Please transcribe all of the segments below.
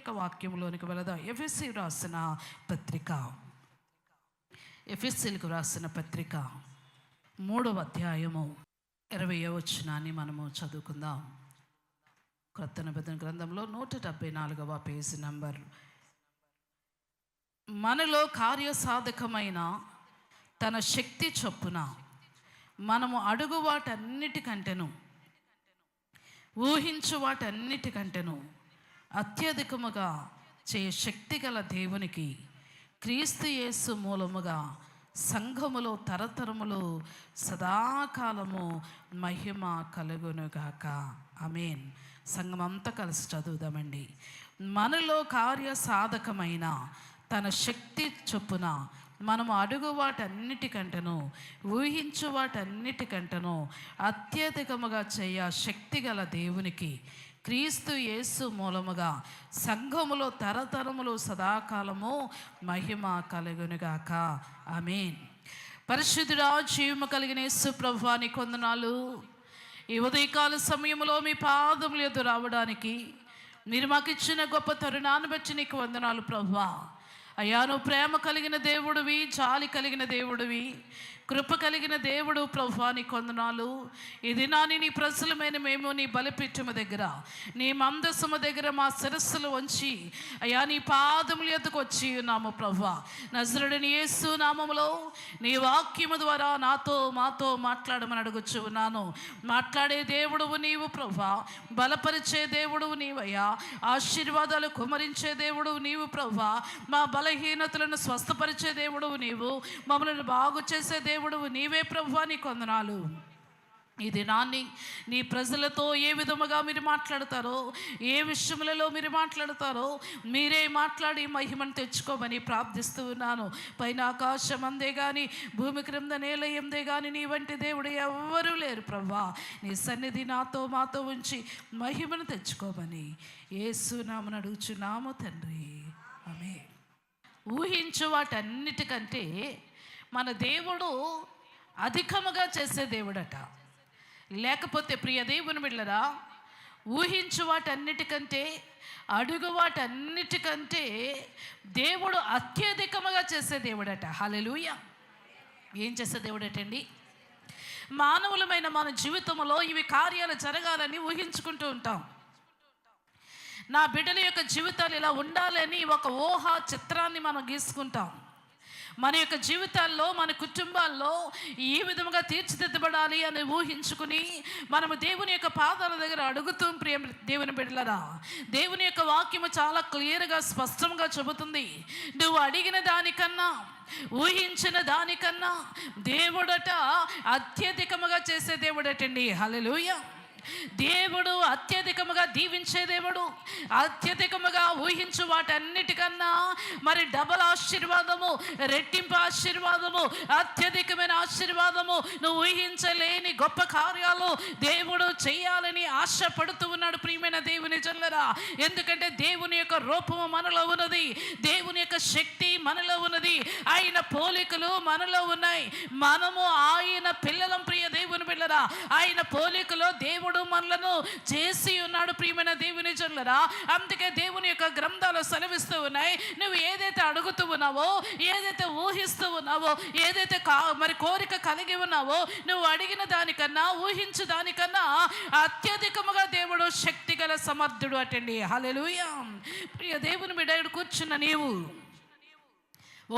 యొక్క వాక్యంలోనికి వెళదాం. ఎఫెసీలకు రాసిన పత్రిక 3వ అధ్యాయము 20వ వచనాన్ని మనము చదువుకుందాం. క్రొత్త నిబంధన గ్రంథంలో 174వ పేజీ నంబర్. మనలో కార్యసాధకమైన తన శక్తి చొప్పున మనము అడుగు వాటన్నిటికంటేను ఊహించు వాటన్నిటికంటేను అత్యధికముగా చేయ శక్తి గల దేవునికి క్రీస్తు యేసు మూలముగా సంఘములో తరతరములు సదాకాలము మహిమ కలుగునుగాక. ఆమేన్. సంఘం అంతా కలిసి చదువుదామండి. మనలో కార్యసాధకమైన తన శక్తి చొప్పున మనము అడుగు వాటన్నిటికంటేను ఊహించు వాటన్నిటికంటేను అత్యధికముగా చేయ శక్తి గల దేవునికి క్రీస్తు యేసు మూలముగా సంఘములో తరతరములు సదాకాలము మహిమ కలుగునుగాక. ఆమేన్. పరిశుద్ధుడా, జీవము కలిగిన యేసు ప్రభువా, నీకు వందనాలు. ఈ ఉదయకాల సమయంలో మీ పాదములు ఎదురు రావడానికి మీరు మాకు ఇచ్చిన గొప్ప తరుణాన్ని బట్టి నీకు వందనాలు ప్రభువా. అయ్యా, నువ్వు ప్రేమ కలిగిన దేవుడివి, జాలి కలిగిన దేవుడివి, కృప కలిగిన దేవుడు ప్రభువా, నీకు వందనాలు. ఈ దినాన్ని నీ ప్రజలమైన మేము నీ బలిపీఠము దగ్గర నీ మందసము దగ్గర మా శిరస్సులు వంచి అయ్యా నీ పాదముల యొద్దకు వచ్చి ఉన్నాము ప్రభువా. నజరుడైన యేసు నామములో నీ వాక్యము ద్వారా మాతో మాట్లాడమని అడుగుచు ఉన్నాను. మాట్లాడే దేవుడువు నీవు ప్రభువా, బలపరిచే దేవుడువు నీవయ్యా, ఆశీర్వాదాలు కుమరించే దేవుడువు నీవు ప్రభువా, మా బలహీనతలను స్వస్థపరిచే దేవుడువు నీవు, మమ్మల్ని బాగు చేసే దేవుడువు నీవే ప్రభువా, నీకు వందనాలు. ఈ దినాన్ని నీ ప్రజలతో ఏ విధముగా మీరు మాట్లాడతారో, ఏ విషయములలో మీరు మాట్లాడతారో మీరే మాట్లాడి మహిమను తెచ్చుకోమని ప్రార్థిస్తూ ఉన్నాను. పైన ఆకాశం అందే కానీ భూమి క్రింద నేల ఎందే కానీ నీ వంటి దేవుడు ఎవ్వరూ లేరు ప్రభువా. నీ సన్నిధి మాతో ఉంచి మహిమను తెచ్చుకోమని యేసు నామమున అడుగుచున్నాము తండ్రి. ఆమేన్. ఊహించు వాటన్నిటికంటే మన దేవుడు అధికముగా చేసే దేవుడట. లేకపోతే ప్రియ దేవుని బిడ్డలారా, ఊహించు వాటన్నిటికంటే అడుగు వాటన్నిటికంటే దేవుడు అత్యధికముగా చేసే దేవుడట. హల్లెలూయా. ఏం చేసే దేవుడటండి? మానవులమైన మన జీవితంలో ఇవి కార్యాలు జరగాలని ఊహించుకుంటూ ఉంటాం. నా బిడ్డల యొక్క జీవితాలు ఇలా ఉండాలని ఒక ఊహా చిత్రాన్ని మనం గీసుకుంటాం. మన యొక్క జీవితాల్లో, మన కుటుంబాల్లో ఈ విధముగా తీర్చిదిద్దబడాలి అని ఊహించుకుని మనము దేవుని యొక్క పాదాల దగ్గర అడుగుతూ ప్రియ దేవుని బిడ్డలారా, దేవుని యొక్క వాక్యము చాలా క్లియర్గా స్పష్టంగా చెబుతుంది. నువ్వు అడిగిన దానికన్నా, ఊహించిన దానికన్నా దేవుడట అత్యధికముగా చేసే దేవుడటండి. హల్లెలూయా. దేవుడు అత్యధికముగా దీవించే దేవుడు, అత్యధికముగా ఊహించు వాటన్నిటికన్నా మరి డబల్ ఆశీర్వాదము, రెట్టింపు ఆశీర్వాదము, అత్యధికమైన ఆశీర్వాదము, నువ్వు ఊహించలేని గొప్ప కార్యాలు దేవుడు చేయాలని ఆశపడుతూ ఉన్నాడు ప్రియమైన దేవుని జనులారా. ఎందుకంటే దేవుని యొక్క రూపము మనలో ఉన్నది, దేవుని యొక్క శక్తి మనలో ఉన్నది, ఆయన పోలికలు మనలో ఉన్నాయి. మనము ఆయన పిల్లలం ప్రియ దేవుని పిల్లరా. ఆయన పోలికలో దేవుడు మనలను చేసి ఉన్నాడు ప్రియమైన దేవుని జనులారా. అందుకే దేవుని యొక్క గ్రంథాలు సెలవిస్తూ ఉన్నాయి, నువ్వు ఏదైతే అడుగుతూ ఉన్నావో, ఏదైతే ఊహిస్తూ ఉన్నావో, ఏదైతే మరి కోరిక కలిగి ఉన్నావో, నువ్వు అడిగిన దానికన్నా, ఊహించు దానికన్నా అత్యధికముగా దేవుడు శక్తి గల సమర్థుడు అటండి. హల్లెలూయా. ప్రియ దేవుని బిడ్డ, కూర్చున్న నీవు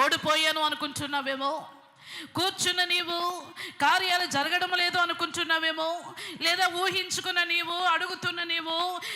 ఓడిపోయాను అనుకుంటున్నావేమో, కూర్చున్న నీవు కార్యాలు జరగడం లేదు అనుకుంటున్నావేమో, లేదా ఊహించుకున్న నీవు, అడుగుతున్న నీవు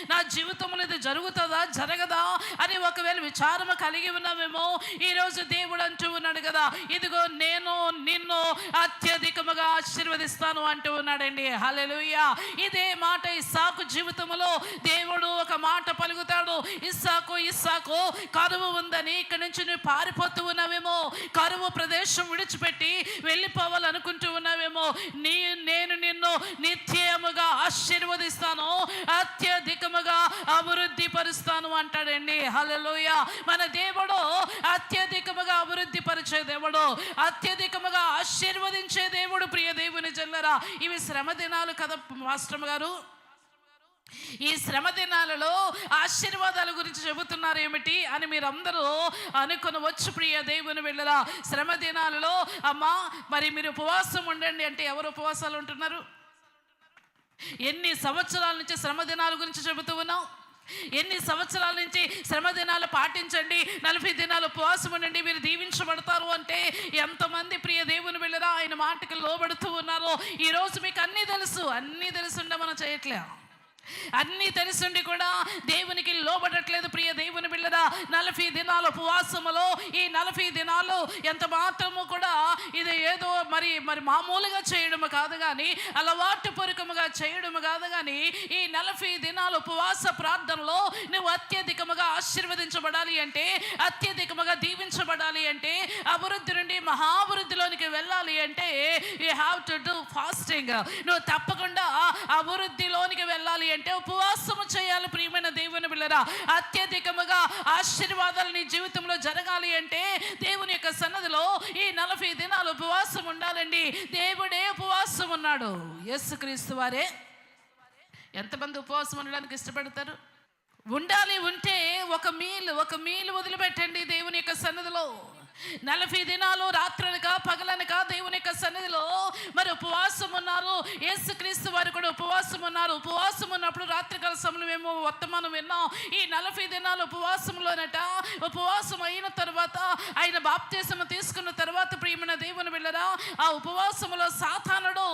నా జీవితంలో ఇది జరుగుతుందా జరగదా అని ఒకవేళ విచారము కలిగి ఉన్నావేమో, ఈరోజు దేవుడు అంటూ ఉన్నాడు కదా, ఇదిగో నేను నిన్ను అత్యధికముగా ఆశీర్వదిస్తాను అంటూ ఉన్నాడండి. హల్లెలూయా. ఇదే మాట ఇస్సాకు జీవితంలో దేవుడు ఒక మాట పలుకుతాడు. ఇస్సాకు కరువు ఉందని ఇక్కడి నుంచి నువ్వు పారిపోతూ ఉన్నావేమో, కరువు ప్రదేశం విడిచిపెట్టి వెళ్ళిపోవాలనుకుంటూ ఉన్నావేమో, నేను నిన్ను నిత్యముగా ఆశీర్వదిస్తాను, అత్యధికముగా అభివృద్ధి పరుస్తాను అంటాడండి. హల్లెలూయా. మన దేవుడు అత్యధికముగా అభివృద్ధి పరిచే దేవుడు, అత్యధికముగా ఆశీర్వదించే దేవుడు ప్రియ దేవుని జనులారా. ఇవి శ్రమ దినాలు కదా మాస్టర్ గారు. ఈ శ్రమ దినాలలో ఆశీర్వాదాల గురించి చెబుతున్నారు ఏమిటి అని మీరందరూ అనుకొనవచ్చు ప్రియ దేవుని వెళ్ళరా. శ్రమ దినాలలో అమ్మా మరి మీరు ఉపవాసం ఉండండి అంటే ఎవరు ఉపవాసాలు ఉంటున్నారు? ఎన్ని సంవత్సరాల నుంచి శ్రమ దినాల గురించి చెబుతూ ఉన్నాం? ఎన్ని సంవత్సరాల నుంచి శ్రమ దినాలు పాటించండి, 40 దినాలు ఉపవాసం ఉండండి, మీరు దీవించబడతారు అంటే ఎంతమంది ప్రియ దేవుని వెళ్ళరా ఆయన మాటకి లోబడుతూ ఉన్నారో. ఈరోజు మీకు అన్నీ తెలుసుండే మనం చేయట్లే. అన్నీ తెలుసుండి కూడా దేవునికి లోబడట్లేదు ప్రియ దేవుని బిడ్డరా. 40 దినాల ఉపవాసములో ఈ 40 దినాలు ఎంత మాత్రము కూడా ఇది ఏదో మరి మామూలుగా చేయడము కాదు కానీ, అలవాటు పూర్వకముగా చేయడము కాదు కానీ, ఈ 40 దినాల ఉపవాస ప్రార్థనలో నువ్వు అత్యధికముగా ఆశీర్వదించబడాలి అంటే, అత్యధికముగా దీవించబడాలి అంటే, అభివృద్ధి నుండి మహాభివృద్ధిలోనికి వెళ్ళాలి అంటే you have to do fasting. నువ్వు తప్పకుండా అభివృద్ధిలోనికి వెళ్ళాలి అంటే ఉపవాసము చేయాలి ప్రియమైన దేవుని బిడ్డరా. అత్యధికముగా ఆశీర్వాదాలు నీ జీవితంలో జరగాలి అంటే దేవుని యొక్క సన్నిధిలో ఈ 40 దినాలు ఉపవాసం ఉండాలండి. దేవుడే ఉపవాసం ఉన్నాడు, యేసుక్రీస్తు వారే. ఎంతమంది ఉపవాసం ఉండడానికి ఇష్టపడతారు? ఉండాలి. ఉంటే ఒక మీల్ వదిలిపెట్టండి దేవుని యొక్క సన్నిధిలో. 40 దినాలు రాత్రనక పగలనక దేవుని యొక్క సన్నిధిలో మరి ఉపవాసం ఉన్నారు. యేసుక్రీస్తు వారు కూడా ఉపవాసం ఉన్నారు. ఉపవాసం ఉన్నప్పుడు రాత్రికాల సమయంలో మేము వర్తమానం విన్నాం. ఈ 40 దినాలు ఉపవాసంలోనట, ఉపవాసం అయిన తర్వాత ఆయన బాప్తిస్మం తీసుకున్న తర్వాత ప్రియమైన దేవుని బిడ్డరా, ఆ ఉపవాసంలో సాతానుడు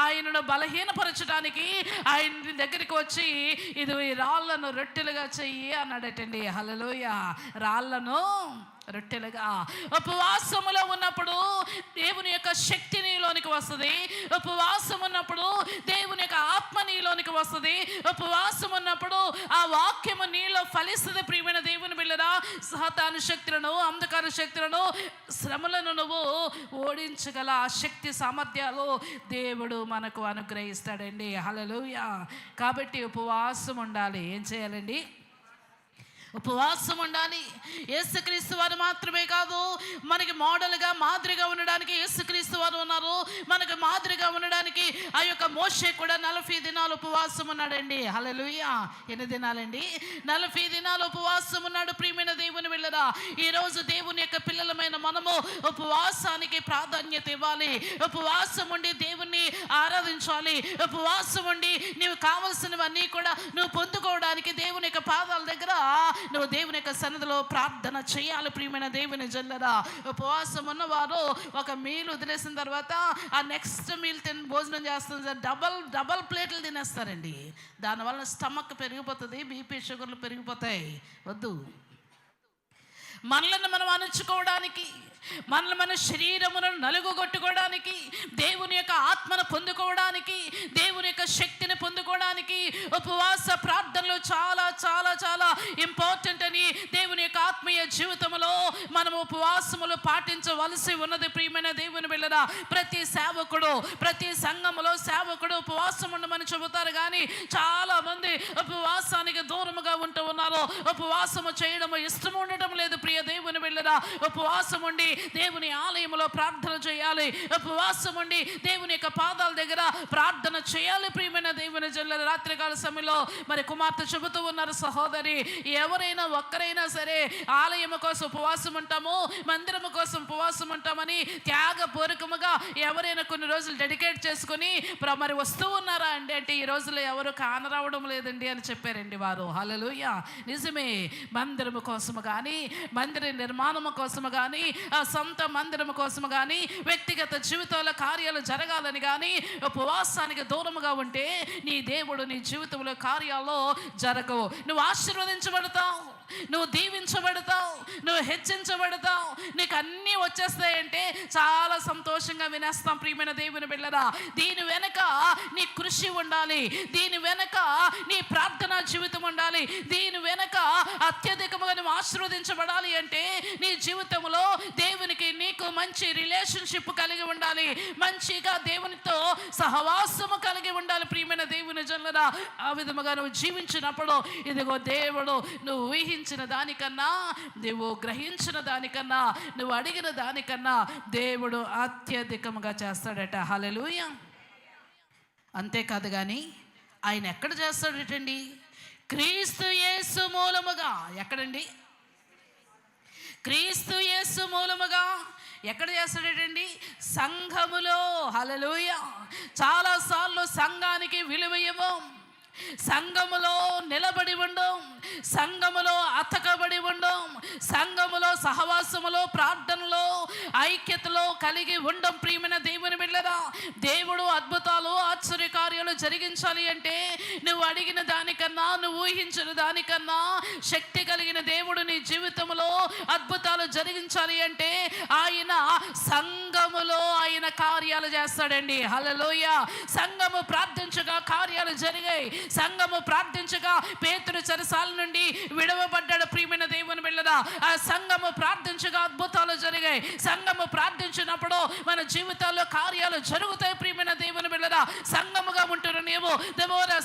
ఆయనను బలహీనపరచడానికి ఆయన దగ్గరికి వచ్చి ఇది రాళ్లను రొట్టెలుగా చెయ్యి అన్నాడటండి. హల్లెలూయా. రాళ్లను రొట్టెలుగా. ఉపవాసములో ఉన్నప్పుడు దేవుని యొక్క శక్తి నీలోనికి వస్తుంది. ఉపవాసం ఉన్నప్పుడు దేవుని యొక్క ఆత్మ నీలోనికి వస్తుంది. ఉపవాసం ఉన్నప్పుడు ఆ వాక్యము నీలో ఫలిస్తుంది ప్రియమైన దేవుని బిడ్డరా. సాతాను శక్తులను, అంధకార శక్తులను, శ్రమలను నువ్వు ఓడించగల ఆ శక్తి సామర్థ్యాలు దేవుడు మనకు అనుగ్రహిస్తాడండి. హల్లెలూయా. కాబట్టి ఉపవాసం ఉండాలి. ఏం చేయాలండి? ఉపవాసం ఉండాలి. యేసుక్రీస్తు వారు మాత్రమే కాదు, మనకి మోడల్గా మాదిరిగా ఉండడానికి యేసుక్రీస్తు వారు ఉన్నారు. మనకు మాదిరిగా ఉండడానికి ఆ యొక్క మోషే కూడా 40 దినాలు ఉపవాసం ఉన్నాడండి. హల్లెలూయా. ఎన్ని దినాలండి? 40 దినాలు ఉపవాసం ఉన్నాడు ప్రియమైన దేవుని వెళ్ళరా. ఈరోజు దేవుని యొక్క పిల్లలమైన మనము ఉపవాసానికి ప్రాధాన్యత ఇవ్వాలి. ఉపవాసం ఉండి దేవుణ్ణి ఆరాధించాలి. ఉపవాసం ఉండి నీవు కావలసినవన్నీ కూడా నువ్వు పొందుకోవడానికి దేవుని యొక్క పాదాల దగ్గర నువ్వు దేవుని యొక్క సన్నిధిలో ప్రార్థన చేయాలి ప్రియమైన దేవుని జల్లరా. ఉపవాసం ఉన్నవారు ఒక మీల్ వదిలేసిన తర్వాత ఆ నెక్స్ట్ మీల్ భోజనం చేస్తుంది, డబల్ ప్లేట్లు తినేస్తారండి. దానివల్ల స్టమక్ పెరిగిపోతుంది, బీపీ షుగర్లు పెరిగిపోతాయి. వద్దు. మనల్ని మనం అణుచుకోవడానికి, మన శరీరమును నలుగుగొట్టుకోవడానికి, దేవుని యొక్క ఆత్మను పొందుకోవడానికి, దేవుని యొక్క శక్తిని పొందుకోవడానికి ఉపవాస ప్రార్థనలు చాలా చాలా చాలా ఇంపార్టెంట్ అని దేవుని యొక్క ఆత్మీయ జీవితంలో మనం ఉపవాసములు పాటించవలసి ఉన్నది ప్రియమైన దేవుని బిడ్డరా. ప్రతి సేవకుడు, ప్రతి సంఘములో సేవకుడు ఉపవాసం ఉండమని చెబుతారు కానీ చాలా మంది ఉపవాసానికి దూరముగా ఉంటూ ఉన్నారు. ఉపవాసము చేయడము ఇష్టం ఉండటం లేదు ప్రియ దేవుని బిడ్డరా. ఉపవాసం ఉండి దేవుని ఆలయంలో ప్రార్థన చేయాలి. ఉపవాసం ఉండి దేవుని యొక్క పాదాల దగ్గర ప్రార్థన చేయాలి ప్రియమైన దేవుని జల్ల. రాత్రికాల సమయంలో మరి కుమార్తె చెబుతూ ఉన్నారు, సహోదరి, ఎవరైనా ఒక్కరైనా సరే ఆలయం కోసం ఉపవాసం ఉంటాము, మందిరము కోసం ఉపవాసం ఉంటామని త్యాగపూర్వకముగా ఎవరైనా కొన్ని రోజులు డెడికేట్ చేసుకుని మరి వస్తూ ఉన్నారా అండి అంటే ఈ రోజుల్లో ఎవరు కానరావడం లేదండి అని చెప్పారండి వారు. హల్లెలూయా. నిజమే. మందిరము కోసము కానీ, మందిర నిర్మాణము కోసము కానీ, సొంత మందిరము కోసము కానీ, వ్యక్తిగత జీవితాల కార్యాలు జరగాలని కానీ ఉపవాసానికి దూరముగా ఉంటే నీ దేవుడు నీ జీవితంలో కార్యాల్లో జరగవు. నువ్వు ఆశీర్వదించబడతావు, నువ్వు దీవించబడతావు, నువ్వు హెచ్చించబడతావు, నీకు అన్నీ వచ్చేస్తాయంటే చాలా సంతోషంగా వినేస్తాం ప్రియమైన దేవుని బిడ్డరా. దీని వెనక నీ కృషి ఉండాలి, దీని వెనక నీ ప్రార్థనా జీవితం ఉండాలి, దీని వెనక అత్యధికముగా నువ్వు ఆశీర్వదించబడాలి అంటే నీ జీవితంలో దేవునికి నీకు మంచి రిలేషన్షిప్ కలిగి ఉండాలి, మంచిగా దేవునితో సహవాసము కలిగి ఉండాలి ప్రియమైన దేవుని జనులారా. ఆ విధముగా నువ్వు జీవించినప్పుడు ఇదిగో దేవుడు నువ్వు ఊహించిన దానికన్నా, నువ్వు గ్రహించిన దానికన్నా, నువ్వు అడిగిన దానికన్నా దేవుడు అత్యధికముగా చేస్తాడట. హల్లెలూయా. అంతేకాదు కానీ ఆయన ఎక్కడ చేస్తాడటండి? క్రీస్తు యేసు మూలముగా. ఎక్కడండి? క్రీస్తు యేసు మూలముగా ఎక్కడ చేస్తాడటండి? సంఘములో. హల్లెలూయా. చాలాసార్లు సంఘానికి విలువ ఇవ్వం, సంఘములో నిలబడి ఉండం, సంఘములో అతకబడి ఉండం, సంఘములో సహవాసములో ప్రార్థనలో ఐక్యతలో కలిగి ఉండం. ప్రియమైన దేవుని బిడ్డలారా, దేవుడు అద్భుతాలు ఆశ్చర్య కార్యాలు జరిగించాలి అంటే నువ్వు అడిగిన దానికన్నా, నువ్వు ఊహించిన దానికన్నా శక్తి కలిగిన దేవుడు నీ జీవితంలో అద్భుతాలు జరిగించాలి అంటే ఆయన సంఘములో ఆయన కార్యాలు చేస్తాడండి. హల్లెలూయా. సంఘము ప్రార్థించగా కార్యాలు జరిగాయి. సంఘము ప్రార్థించగా పేతురు చెరసాల నుండి విడవబడ్డాడు. ప్రియమైన దేవుని బిడ్డలారా, ఆ సంఘము ప్రార్థించగా అద్భుతాలు జరిగాయి. సంఘము ప్రార్థించినప్పుడు మన జీవితాల్లో కార్యాలు జరుగుతాయి. ప్రియమైన దేవుని బిడ్డలారా, సంఘముగా ఉంటున్న నీవు,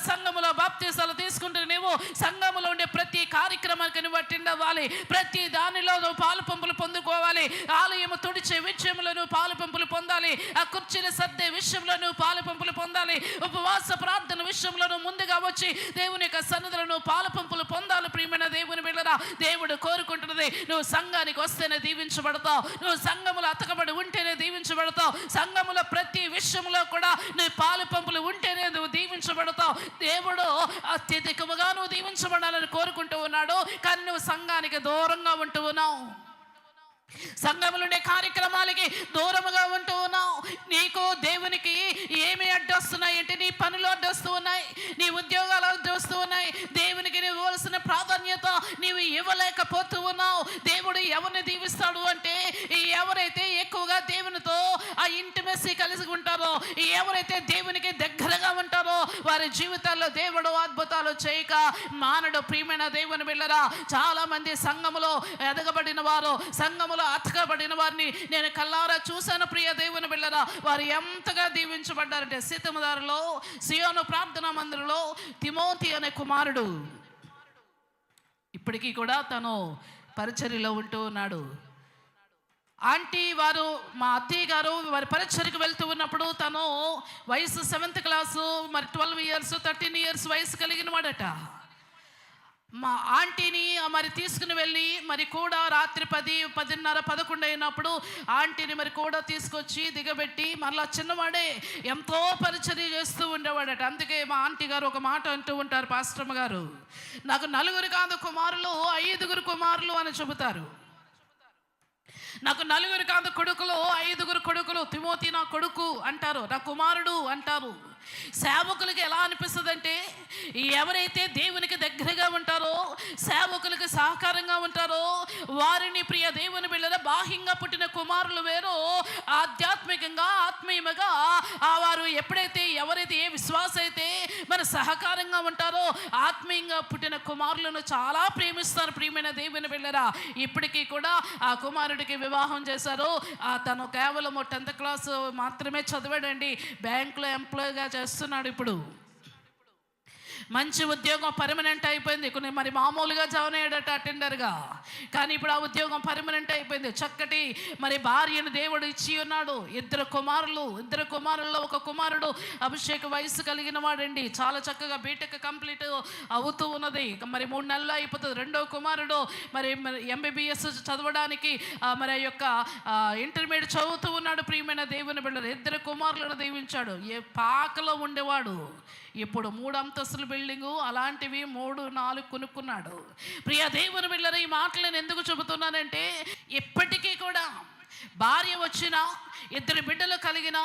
సంఘములో బాప్తీసాలు తీసుకుంటున్న నీవు, సంఘములో ఉండే ప్రతి కార్యక్రమానికి నువ్వు అటెండ్ అవ్వాలి. ప్రతి దానిలో నువ్వు పాలు పంపులు పొందుకోవాలి. ఆలయము తుడిచే విషయంలో నువ్వు పాలు పంపులు పొందాలి. ఆ కుర్చీలు సర్దే విషయంలో నువ్వు పాలు పంపులు పొందాలి. ఉపవాస ప్రార్థన విషయంలో నువ్వు ముందుగా వచ్చి దేవుని యొక్క సన్నిధిలో నువ్వు పాలు పంపులు పొందాలి. ప్రియమైన దేవుని బిడ్డలారా, దేవుడు కోరుకుంటున్నది నువ్వు సంఘానికి వస్తేనే దీవించబడతావు, నువ్వు సంఘములో అతకబడి ఉంటేనే దీవించబడతావు, సంఘములో ప్రతి విషయంలో కూడా నువ్వు పాలు పంపులు ఉంటేనే నువ్వు దీవించబడతావు. దేవుడు అత్యధికముగా నువ్వు దీవించబడాలని కోరుకుంటూ ఉన్నాడు. కానీ నువ్వు సంఘానికి దూరంగా ఉంటూ ఉన్నావు, సంఘములు ఉండే కార్యక్రమాలకి దూరముగా ఉంటూ ఉన్నావు. నీకు దేవునికి ఏమి అడ్డొస్తున్నాయి అంటే నీ పనులు అడ్డొస్తూ ఉన్నాయి, నీ ఉద్యోగాలు అడ్డొస్తూ ఉన్నాయి. దేవునికి నువ్వు ఇవ్వాల్సిన ప్రాధాన్యత నీవు ఇవ్వలేకపోతూ ఉన్నావు. దేవుడు ఎవరిని దీవిస్తాడు అంటే ఎవరైతే ఎక్కువగా దేవునితో ఆ ఇంటిమెసీ కలిసి ఉంటారో, ఎవరైతే దేవునికి దగ్గరగా ఉంటారో వారి జీవితాల్లో దేవుడు అద్భుతాలు చేయక మానడు. ప్రియమైన దేవుని బిడ్డలారా, చాలా మంది సంఘములో ఎదగబడిన వారు, సంఘములో అతకబడిన వారిని నేను కల్లారా చూశాను. ప్రియ దేవుని బిడ్డలారా, వారు ఎంతగా దీవించబడ్డారంటే సీతమదారులో సియోను ప్రార్థనా మందిరంలో తిమోతి అనే కుమారుడు ఇప్పటికీ కూడా తను పరిచర్యలో ఉంటూ ఉన్నాడు. ఆంటీ వారు, మా అత్తయ్య గారు వారి పరిచర్యకు వెళ్తూ ఉన్నప్పుడు తను వయసు 7th క్లాసు, మరి 12 years 13 years వయసు కలిగిన వాడట. మా ఆంటీని మరి తీసుకుని వెళ్ళి మరి కూడా రాత్రి 10, 10:30, 11 అయినప్పుడు ఆంటీని మరి కూడా తీసుకొచ్చి దిగబెట్టి మరలా చిన్నవాడే ఎంతో పరిచర్య చేస్తూ ఉండేవాడట. అందుకే మా ఆంటీ గారు ఒక మాట అంటూ ఉంటారు, పాస్టమ్మ గారు, నాకు 4 కాదు కుమారులు 5 కుమారులు అని చెబుతారు. నాకు 4 కాదు కొడుకులు 5 కొడుకులు. తిమోతి నా కొడుకు అంటారు, నా కుమారుడు అంటారు. సేవకులకి ఎలా అనిపిస్తుంది అంటే ఎవరైతే దేవునికి దగ్గరగా ఉంటారో, సేవకులకి సహకారంగా ఉంటారో వారిని ప్రియ దేవుని బిడ్డల బాహ్యంగా పుట్టిన కుమారులు వేరు, ఆధ్యాత్మికంగా ఆత్మీయంగా వారు ఎప్పుడైతే ఎవరైతే ఏ విశ్వాస అయితే మన సహకారంగా ఉంటారో ఆత్మీయంగా పుట్టిన కుమారులను చాలా ప్రేమిస్తారు. ప్రియమైన దేవుని బిడ్డలారా, ఇప్పటికీ కూడా ఆ కుమారుడికి వివాహం చేశారు. తను కేవలం 10th క్లాస్ మాత్రమే చదివాడండి. బ్యాంకులో ఎంప్లాయ్గా చేస్తున్నాడు. ఇప్పుడు మంచి ఉద్యోగం పర్మనెంట్ అయిపోయింది. కొన్ని మరి మామూలుగా జాయిన్ అయ్యాడట అటెండర్గా, కానీ ఇప్పుడు ఆ ఉద్యోగం పర్మనెంట్ అయిపోయింది. చక్కటి మరి భార్యను దేవుడు ఇచ్చి ఉన్నాడు. 2 కుమారులు. 2 కుమారుల్లో ఒక కుమారుడు అభిషేక వయసు కలిగిన వాడండి. చాలా చక్కగా బీటెక్ కంప్లీట్ అవుతూ ఉన్నది. మరి 3 నెలలు అయిపోతుంది. 2వ కుమారుడు మరి MBBS చదవడానికి మరి ఆ యొక్క ఇంటర్మీడియట్ చదువుతూ ఉన్నాడు. ప్రియమైన దేవుని బిడ్డలు 2 కుమారులను దీవించాడు. ఏ పాకలో ఉండేవాడు ఇప్పుడు 3 అంతస్తుల బిల్డింగు అలాంటివి 3, 4 కొనుక్కున్నాడు. ప్రియ దేవుని బిడ్డలారా, ఈ మాటలు నేను ఎందుకు చెబుతున్నానంటే ఇప్పటికీ కూడా భార్య వచ్చినా, 2 బిడ్డలు కలిగిన,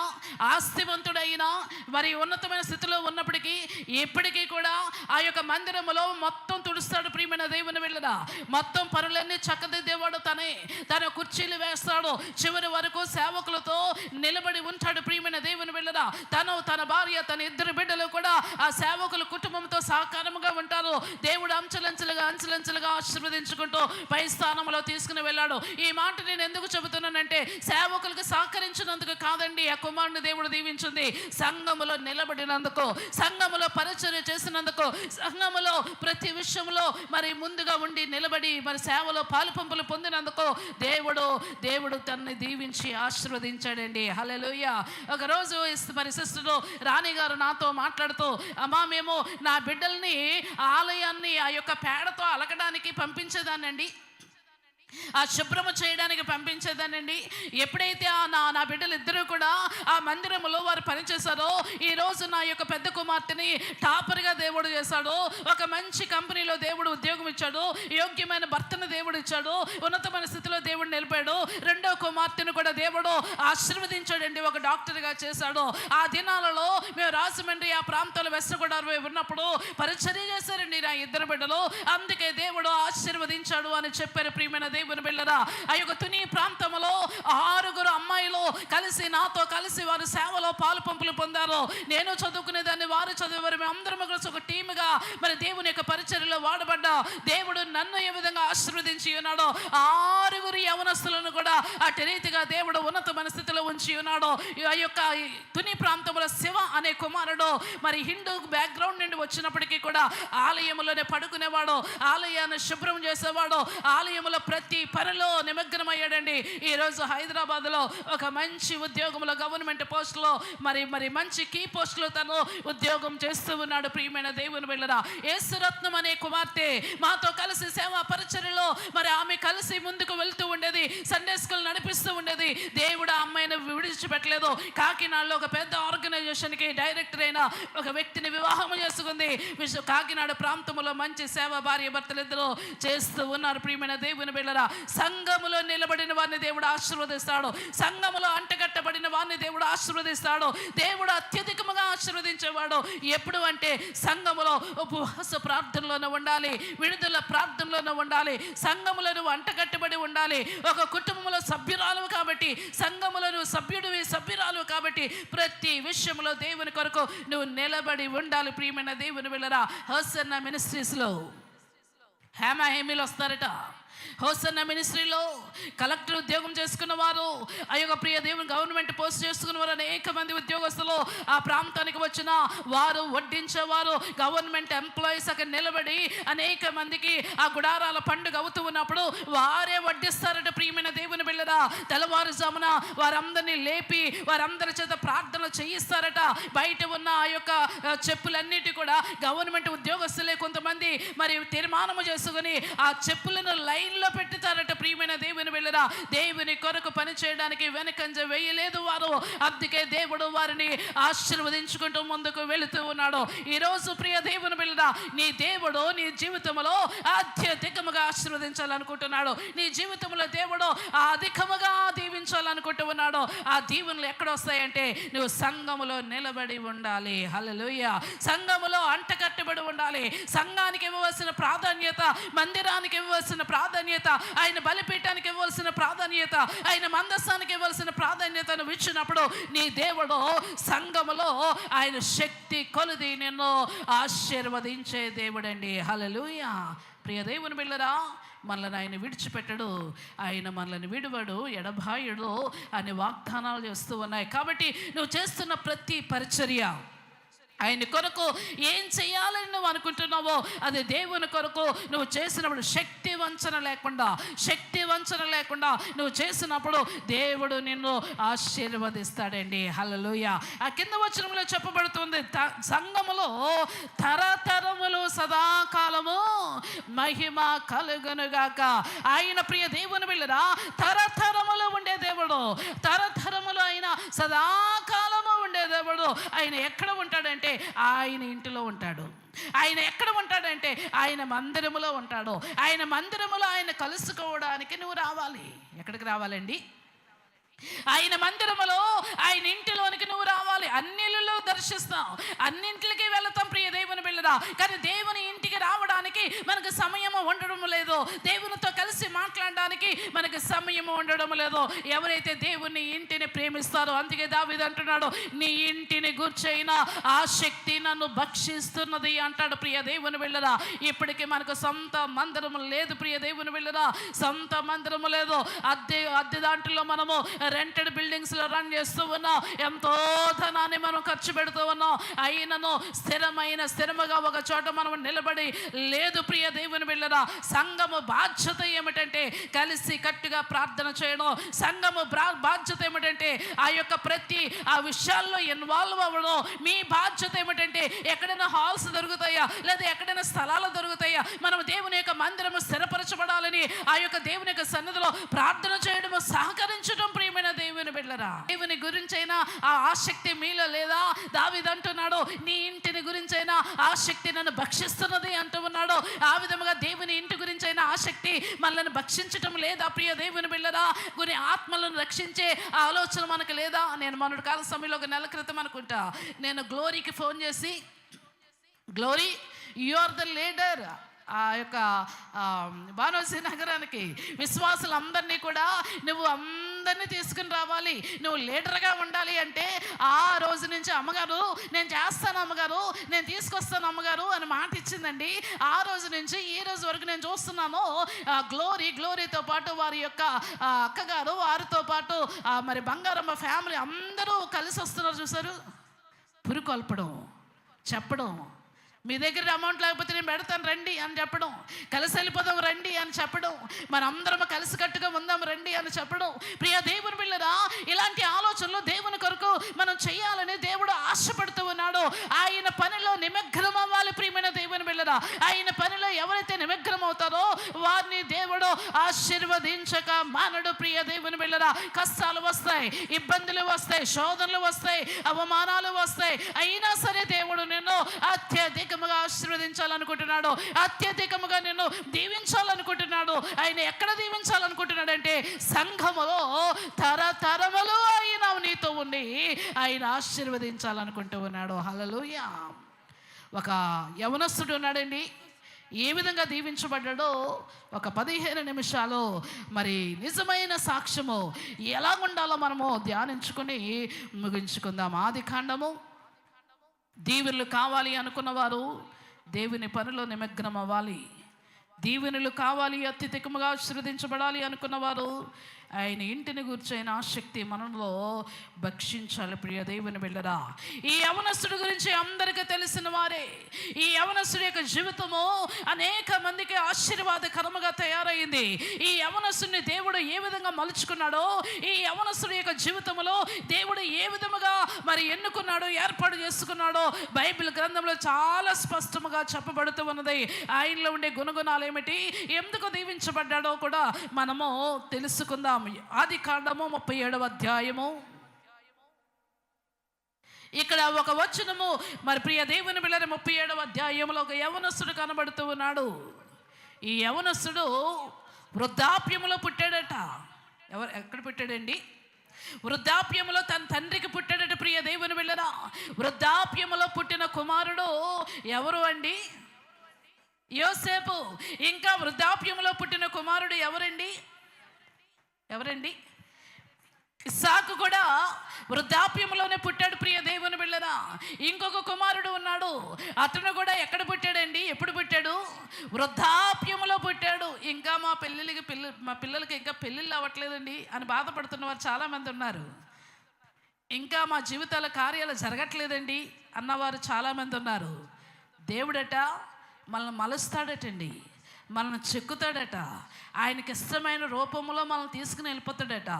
ఆస్తివంతుడైనా, మరి ఉన్నతమైన స్థితిలో ఉన్నప్పటికీ ఎప్పటికీ కూడా ఆ యొక్క మందిరములో మొత్తం తుడుస్తాడు. ప్రియమైన దేవుని బిడ్డలారా, మొత్తం పనులన్నీ చక్కదిద్దేవాడు తనే. తన కుర్చీలు వేస్తాడు. చివరి వరకు సేవకులతో నిలబడి ఉంటాడు. ప్రియమైన దేవుని బిడ్డలారా, తను, తన భార్య, తన 2 బిడ్డలు కూడా ఆ సేవకుల కుటుంబంతో సహకారముగా ఉంటారు. దేవుడు అంచెలంచెలుగా ఆశీర్వదించుకుంటూ పై స్థానంలో తీసుకుని వెళ్ళాడు. ఈ మాట నేను ఎందుకు చెబుతున్నాను అనంటే సేవకులకు సహకరించినందుకు కాదండి ఆ కుమారుని దేవుడు దీవించింది, సంఘములో నిలబడినందుకు, సంఘములో పరిచర్య చేసినందుకు, సంఘములో ప్రతి విషయంలో మరి ముందుగా ఉండి నిలబడి మరి సేవలో పాలుపంపులు పొందినందుకు దేవుడు తనని దీవించి ఆశీర్వదించాడండి. హల్లెలూయా. ఒకరోజు మరి సిస్టరు రాణి గారు నాతో మాట్లాడుతూ, అమ్మా మేము నా బిడ్డల్ని ఆలయాన్ని ఆ యొక్క పేడతో అలకడానికి పంపించేదానండి, ఆ శుభ్రము చేయడానికి పంపించేదానండి. ఎప్పుడైతే నా బిడ్డలు ఇద్దరు కూడా ఆ మందిరంలో వారు పనిచేశారో, ఈరోజు నా యొక్క పెద్ద కుమార్తెని టాపర్గా దేవుడు చేశాడు, ఒక మంచి కంపెనీలో దేవుడు ఉద్యోగం ఇచ్చాడు, యోగ్యమైన భర్తను దేవుడు ఇచ్చాడు, ఉన్నతమైన స్థితిలో దేవుడు నిలిపాడు. రెండో కుమార్తెను కూడా దేవుడు ఆశీర్వదించాడండి, ఒక డాక్టర్గా చేశాడు. ఆ దినాలలో మేము రాజమండ్రి ఆ ప్రాంతాలు వెస్ట్ గోదావరి ఉన్నప్పుడు పరిచర్య చేశారండి నా ఇద్దరు బిడ్డలు. అందుకే దేవుడు ఆశీర్వదించాడు అని చెప్పారు. ప్రియమైన దేవుని బిడ్డలారా, ఆ యొక్క తుని ప్రాంతంలో 6 అమ్మాయిలు కలిసి నాతో కలిసి వారు సేవలో పాలు పంపులు పొందారు. నేను చదువుకునేదాన్ని, వారు చదివేవారు, మేము అందరం కలిసి ఒక టీముగా మరి దేవుని యొక్క పరిచర్యలో వాడబడ్డా. దేవుడు నన్ను ఏ విధంగా ఆశీర్వదించి ఉన్నాడో 6 యవనస్తులను కూడా అటు రీతిగా దేవుడు ఉన్నతమైన స్థితిలో ఉంచి ఉన్నాడు. ఆ యొక్క తుని ప్రాంతంలో శివ అనే కుమారుడు మరి హిందూ బ్యాక్గ్రౌండ్ నుండి వచ్చినప్పటికీ కూడా ఆలయంలోనే పడుకునేవాడు, ఆలయాన్ని శుభ్రం చేసేవాడు, ఆలయంలో ప్రతి పనిలో నిమగ్నమయ్యాడండి. ఈరోజు హైదరాబాద్లో ఒక మంచి ఉద్యోగంలో గవర్నమెంట్ పోస్టులో మరి మంచి కీ పోస్టులో తను ఉద్యోగం చేస్తూ ఉన్నాడు. ప్రియమైన దేవుని బిడ్డలారా, యేసురత్నం అనే కుమార్తె మాతో కలిసి సేవా పరిచర్యలో మరి ఆమె కలిసి ముందుకు వెళ్తూ ఉండేది, సండే స్కూల్ నడిపిస్తూ ఉండేది. దేవుడు ఆ అమ్మాయిని విడిచిపెట్టలేదు. కాకినాడలో ఒక పెద్ద ఆర్గనైజేషన్కి డైరెక్టర్ అయిన ఒక వ్యక్తిని వివాహం చేసుకుంది. కాకినాడ ప్రాంతంలో మంచి సేవ భార్య భర్తలు ఇద్దరు చేస్తూ ఉన్నారు. ప్రియమైన దేవుని బిడ్డలారా, సంఘములో నిలబడిన వారిని దేవుడు ఆశీర్వదిస్తాడు, సంఘములో అంటగట్టబడిన వారిని దేవుడు ఆశీర్వదిస్తాడు. దేవుడు అత్యధికముగా ఆశీర్వదించేవాడు. ఎప్పుడు అంటే సంఘములో ఉపవాస ప్రార్థనలోనే ఉండాలి, విడుదల ప్రార్థనలోనే ఉండాలి, సంఘములో నువ్వు అంటగట్టబడి ఉండాలి. ఒక కుటుంబంలో సభ్యురాలు కాబట్టి, సంఘములో నువ్వు సభ్యురాలు కాబట్టి ప్రతి విషయంలో దేవుని కొరకు నువ్వు నిలబడి ఉండాలి. ప్రియమైన దేవుని బిడ్డలారా, హోసన్న మినిస్ట్రీస్లో హేమీలు వస్తారట. హోసన్న మినిస్ట్రీలో కలెక్టర్ ఉద్యోగం చేసుకున్న వారు, ఆ యొక్క ప్రియ దేవుని గవర్నమెంట్ పోస్ట్ చేసుకున్న వారు అనేక మంది ఉద్యోగస్తులు ఆ ప్రాంతానికి వచ్చిన వారు వడ్డించేవారు. గవర్నమెంట్ ఎంప్లాయీస్ అక్కడ నిలబడి అనేక మందికి ఆ గుడారాల పండుగ అవుతూ ఉన్నప్పుడు వారే వడ్డిస్తారట. ప్రియమైన దేవుని బిడ్డలారా, తెల్లవారుజామున వారందరినీ లేపి వారందరి చేత ప్రార్థనలు చేయిస్తారట. బయట ఉన్న ఆ యొక్క చెప్పులన్నిటి కూడా గవర్నమెంట్ ఉద్యోగస్తులే కొంతమంది మరి తీర్మానము చేసుకుని ఆ చెప్పులను లైన్లో పెట్టుతారట. ప్రియమైన దేవుని బిడ్డలారా, దేవుని కొరకు పని చేయడానికి వెనకంజ వేయలేదు వారు. అందుకే దేవుడు వారిని ఆశీర్వదించుకుంటూ ముందుకు వెళుతూ ఉన్నాడు. ఈరోజు ప్రియ దేవుని బిడ్డలారా, నీ దేవుడు నీ జీవితంలో అత్యధికముగా ఆశీర్వదించాలనుకుంటున్నాడు. నీ జీవితంలో దేవుడు అధికముగా దీవించాలనుకుంటూ ఉన్నాడు. ఆ దీవెనలు ఎక్కడ వస్తాయంటే నువ్వు సంఘములో నిలబడి ఉండాలి. హల్లెలూయా. సంఘములో అంటకట్టబడి ఉండాలి. సంఘానికి ఇవ్వవలసిన ప్రాధాన్యత, మందిరానికి ఇవ్వవలసిన ప్రాధాన్యత, ఆయన బలిపీఠానికి ఇవ్వాల్సిన ప్రాధాన్యత, ఆయన మందస్థానికి ఇవ్వాల్సిన ప్రాధాన్యతను ఇచ్చినప్పుడు నీ దేవుడు సంఘములో ఆయన శక్తి కొలిది నిన్ను ఆశీర్వదించే దేవుడండి. హల్లెలూయా. ప్రియ దేవుని బిడ్డలారా, మనల్ని ఆయన విడిచిపెట్టడు, ఆయన మనల్ని విడువడు, ఎడబాయుడు అని వాగ్దానాలు చేస్తూ ఉన్నాయి. కాబట్టి నువ్వు చేస్తున్న ప్రతి పరిచర్య ఆయన కొరకు ఏం చేయాలని నువ్వు అనుకుంటున్నావో అది దేవుని కొరకు నువ్వు చేసినప్పుడు శక్తి వంచన లేకుండా నువ్వు చేసినప్పుడు దేవుడు నిన్ను ఆశీర్వదిస్తాడండి. హల్లెలూయా. ఆ కింద వచనంలో చెప్పబడుతుంది, సంఘములో తరతరములు సదాకాలము మహిమ కలుగునుగాక. ఆయన ప్రియ దేవుని బిడ్డలారా, తరతరములు ఉండే దేవుడు, తరతరములు ఆయన సదాకాలము ఉండే దేవుడు. ఆయన ఎక్కడ ఉంటాడంటే ఆయన ఇంటిలో ఉంటాడు. ఆయన ఎక్కడ ఉంటాడంటే ఆయన మందిరములో ఉంటాడు. ఆయన మందిరములో ఆయన కలుసుకోవడానికి నువ్వు రావాలి. ఎక్కడికి రావాలండి? ఆయన మందిరములో, ఆయన ఇంటిలోనికి నువ్వు రావాలి. అన్నిలలో దర్శిస్తాం, అన్నింటికి వెళతాం ప్రియ దేవుని బిడ్డలారా. కానీ దేవుని ఇంటికి ఇంటికి రావడానికి మనకు సమయము ఉండడం లేదు, దేవునితో కలిసి మాట్లాడడానికి మనకు సమయము ఉండడం లేదు. ఎవరైతే దేవుని ఇంటిని ప్రేమిస్తారో, అందుకే దావీదు అంటున్నాడు, నీ ఇంటిని గూర్చైన ఆ శక్తి నన్ను భక్షిస్తున్నది అంటాడు. ప్రియ దేవుని వెళ్ళరా, ఇప్పటికీ మనకు సొంత మందిరము లేదు. ప్రియ దేవుని వెళ్ళరా, సొంత మందిరము లేదు. అద్దె దాంట్లో మనము రెంటెడ్ బిల్డింగ్స్ లో రన్ చేస్తూ ఉన్నాం. ఎంతో ధనాన్ని మనం ఖర్చు పెడుతూ ఉన్నాం. అయినను స్థిరముగా ఒక చోట మనం నిలబడి లేదు. ప్రియ దేవుని వెళ్ళరా, సంఘము బాధ్యత ఏమిటంటే కలిసి కట్టుగా ప్రార్థన చేయడం. సంఘము బాధ్యత ఏమిటంటే ఆ యొక్క ప్రతి ఆ విషయాల్లో ఇన్వాల్వ్ అవ్వడం. మీ బాధ్యత ఏమిటంటే ఎక్కడైనా హాల్స్ దొరుకుతాయా, లేదా ఎక్కడైనా స్థలాలు దొరుకుతాయా, మనం దేవుని యొక్క మందిరము స్థిరపరచబడాలని ఆ యొక్క దేవుని యొక్క సన్నిధిలో ప్రార్థన చేయడము, సహకరించడం. ప్రియమైన దేవుని బిడ్డలారా, దేవుని గురించైనా ఆ ఆసక్తి మీలో లేదా? దావీదు అంటున్నాడు, నీ ఇంటిని గురించైనా ఆసక్తి నన్ను భక్షిస్తున్నది అంటూ ఉన్నాడు. ఆ విధముగా దేవుని ఇంటి గురించైనా ఆసక్తి మనల్ని భక్షించటం లేదా? ప్రియ దేవుని బిడ్డలారా, కొన్ని ఆత్మలను రక్షించే ఆలోచన మనకు లేదా? నేను మొన్నటి కాల సమయంలో ఒక నెల క్రితం అనుకుంటా, నేను గ్లోరీకి ఫోన్ చేసి, Glory you are the leader, ఆ యొక్క బానోసి నగరానికి విశ్వాసులందరినీ కూడా నువ్వు అందరినీ తీసుకుని రావాలి, నువ్వు లీడర్గా ఉండాలి అంటే, ఆ రోజు నుంచి అమ్మగారు నేను చేస్తాను అమ్మగారు, నేను తీసుకొస్తాను అమ్మగారు అని మాట ఇచ్చిందండి. ఆ రోజు నుంచి ఈ రోజు వరకు నేను చూస్తున్నాను, గ్లోరీతో పాటు వారి యొక్క అక్కగారు, వారితో పాటు మరి బంగారమ్మ ఫ్యామిలీ అందరూ కలిసి వస్తున్నారు. చూసారు, పురుకొల్పడం, చెప్పడం, మీ దగ్గర అమౌంట్ లేకపోతే నేను పెడతాను రండి అని చెప్పడం, కలిసి వెళ్ళిపోదాం రండి అని చెప్పడం, మనందరం కలిసి కట్టుగా ఉందాం రండి అని చెప్పడం. ప్రియ దేవుని బిడ్డలారా, ఇలాంటి ఆలోచనలు దేవుని కొరకు మనం చేయాలని దేవుడు ఆశపడుతూ ఉన్నాడు. ఆయన పనిలో నిమగ్నం అవ్వాలి. ప్రియమైన దేవుని బిడ్డలారా, ఆయన పనిలో ఎవరైతే నిమగ్నం అవుతారో వారిని దేవుడు ఆశీర్వదించక మానడు. ప్రియ దేవుని బిడ్డలారా, కష్టాలు వస్తాయి, ఇబ్బందులు వస్తాయి, శోధనలు వస్తాయి, అవమానాలు వస్తాయి. అయినా సరే దేవుడు నిన్ను అత్యధిక ఆశీర్వదించాలనుకుంటున్నాడు, అత్యధికముగా నిన్ను దీవించాలనుకుంటున్నాడు. ఆయన ఎక్కడ దీవించాలనుకుంటున్నాడు అంటే సంఘములో తరతరములు ఆయన నీతో ఉండి ఆయన ఆశీర్వదించాలనుకుంటూ ఉన్నాడు. హల్లెలూయా. ఒక యవనస్తుడు ఉన్నాడండి, ఏ విధంగా దీవించబడ్డాడో ఒక 15 నిమిషాలు మరి నిజమైన సాక్ష్యము ఎలా ఉండాలో మనము ధ్యానించుకొని ముగించుకుందాం. ఆదికాండము. దీవెనలు కావాలి అనుకున్నవారు దేవుని పనిలో నిమగ్నం అవ్వాలి. దీవెనలు కావాలి, అత్యధికముగా ఆశీర్వదించబడాలి అనుకున్నవారు ఆయన ఇంటిని గుర్చైన ఆసక్తి మనలో భక్షించాలి. ప్రియ దేవుని బిడ్డలారా, ఈ యవనస్తుడి గురించి అందరికీ తెలిసిన వారే. ఈ యవనస్తుడి యొక్క జీవితము అనేక మందికి ఆశీర్వాదకరముగా తయారైంది. ఈ యవనస్తుడిని దేవుడు ఏ విధంగా మలుచుకున్నాడో, ఈ యవనస్తుడి యొక్క జీవితంలో దేవుడు ఏ విధముగా మరి ఎన్నుకున్నాడో, ఏర్పాటు చేసుకున్నాడో బైబిల్ గ్రంథంలో చాలా స్పష్టముగా చెప్పబడుతూ ఉన్నది. ఆయనలో ఉండే గుణగుణాలు ఏమిటి, ఎందుకు దీవించబడ్డాడో కూడా మనము తెలుసుకుందాం. ఆదికాండము 37వ అధ్యాయము. ఇక్కడ ఒక వచనము మరి ప్రియ దేవుని బిడ్డలారా, 37వ అధ్యాయంలో ఒక యవనస్తుడు కనబడుతూ ఉన్నాడు. ఈ యవనస్తుడు వృద్ధాప్యములో పుట్టాడట. ఎక్కడ పుట్టాడండి? వృద్ధాప్యములో తన తండ్రికి పుట్టాడట. ప్రియ దేవుని బిడ్డలారా, వృద్ధాప్యములో పుట్టిన కుమారుడు ఎవరు అండి? యోసేపు. ఇంకా వృద్ధాప్యములో పుట్టిన కుమారుడు ఎవరండి? ఇస్సాకు కూడా వృద్ధాప్యంలోనే పుట్టాడు. ప్రియ దేవుని బిడ్డలారా, ఇంకొక కుమారుడు ఉన్నాడు. అతను కూడా ఎక్కడ పుట్టాడండి? ఎప్పుడు పుట్టాడు? వృద్ధాప్యంలో పుట్టాడు. ఇంకా మా పిల్లలకి ఇంకా పెళ్ళిళ్ళు అవ్వట్లేదండి అని బాధపడుతున్న వారు చాలామంది ఉన్నారు. ఇంకా మా జీవితాల కార్యాలు జరగట్లేదండి అన్నవారు చాలామంది ఉన్నారు. దేవుడట మనల్ని మలుస్తాడటండి, మనల్ని చెక్కుతాడట, ఆయనకి ఇష్టమైన రూపంలో మనం తీసుకుని వెళ్ళిపోతాడట.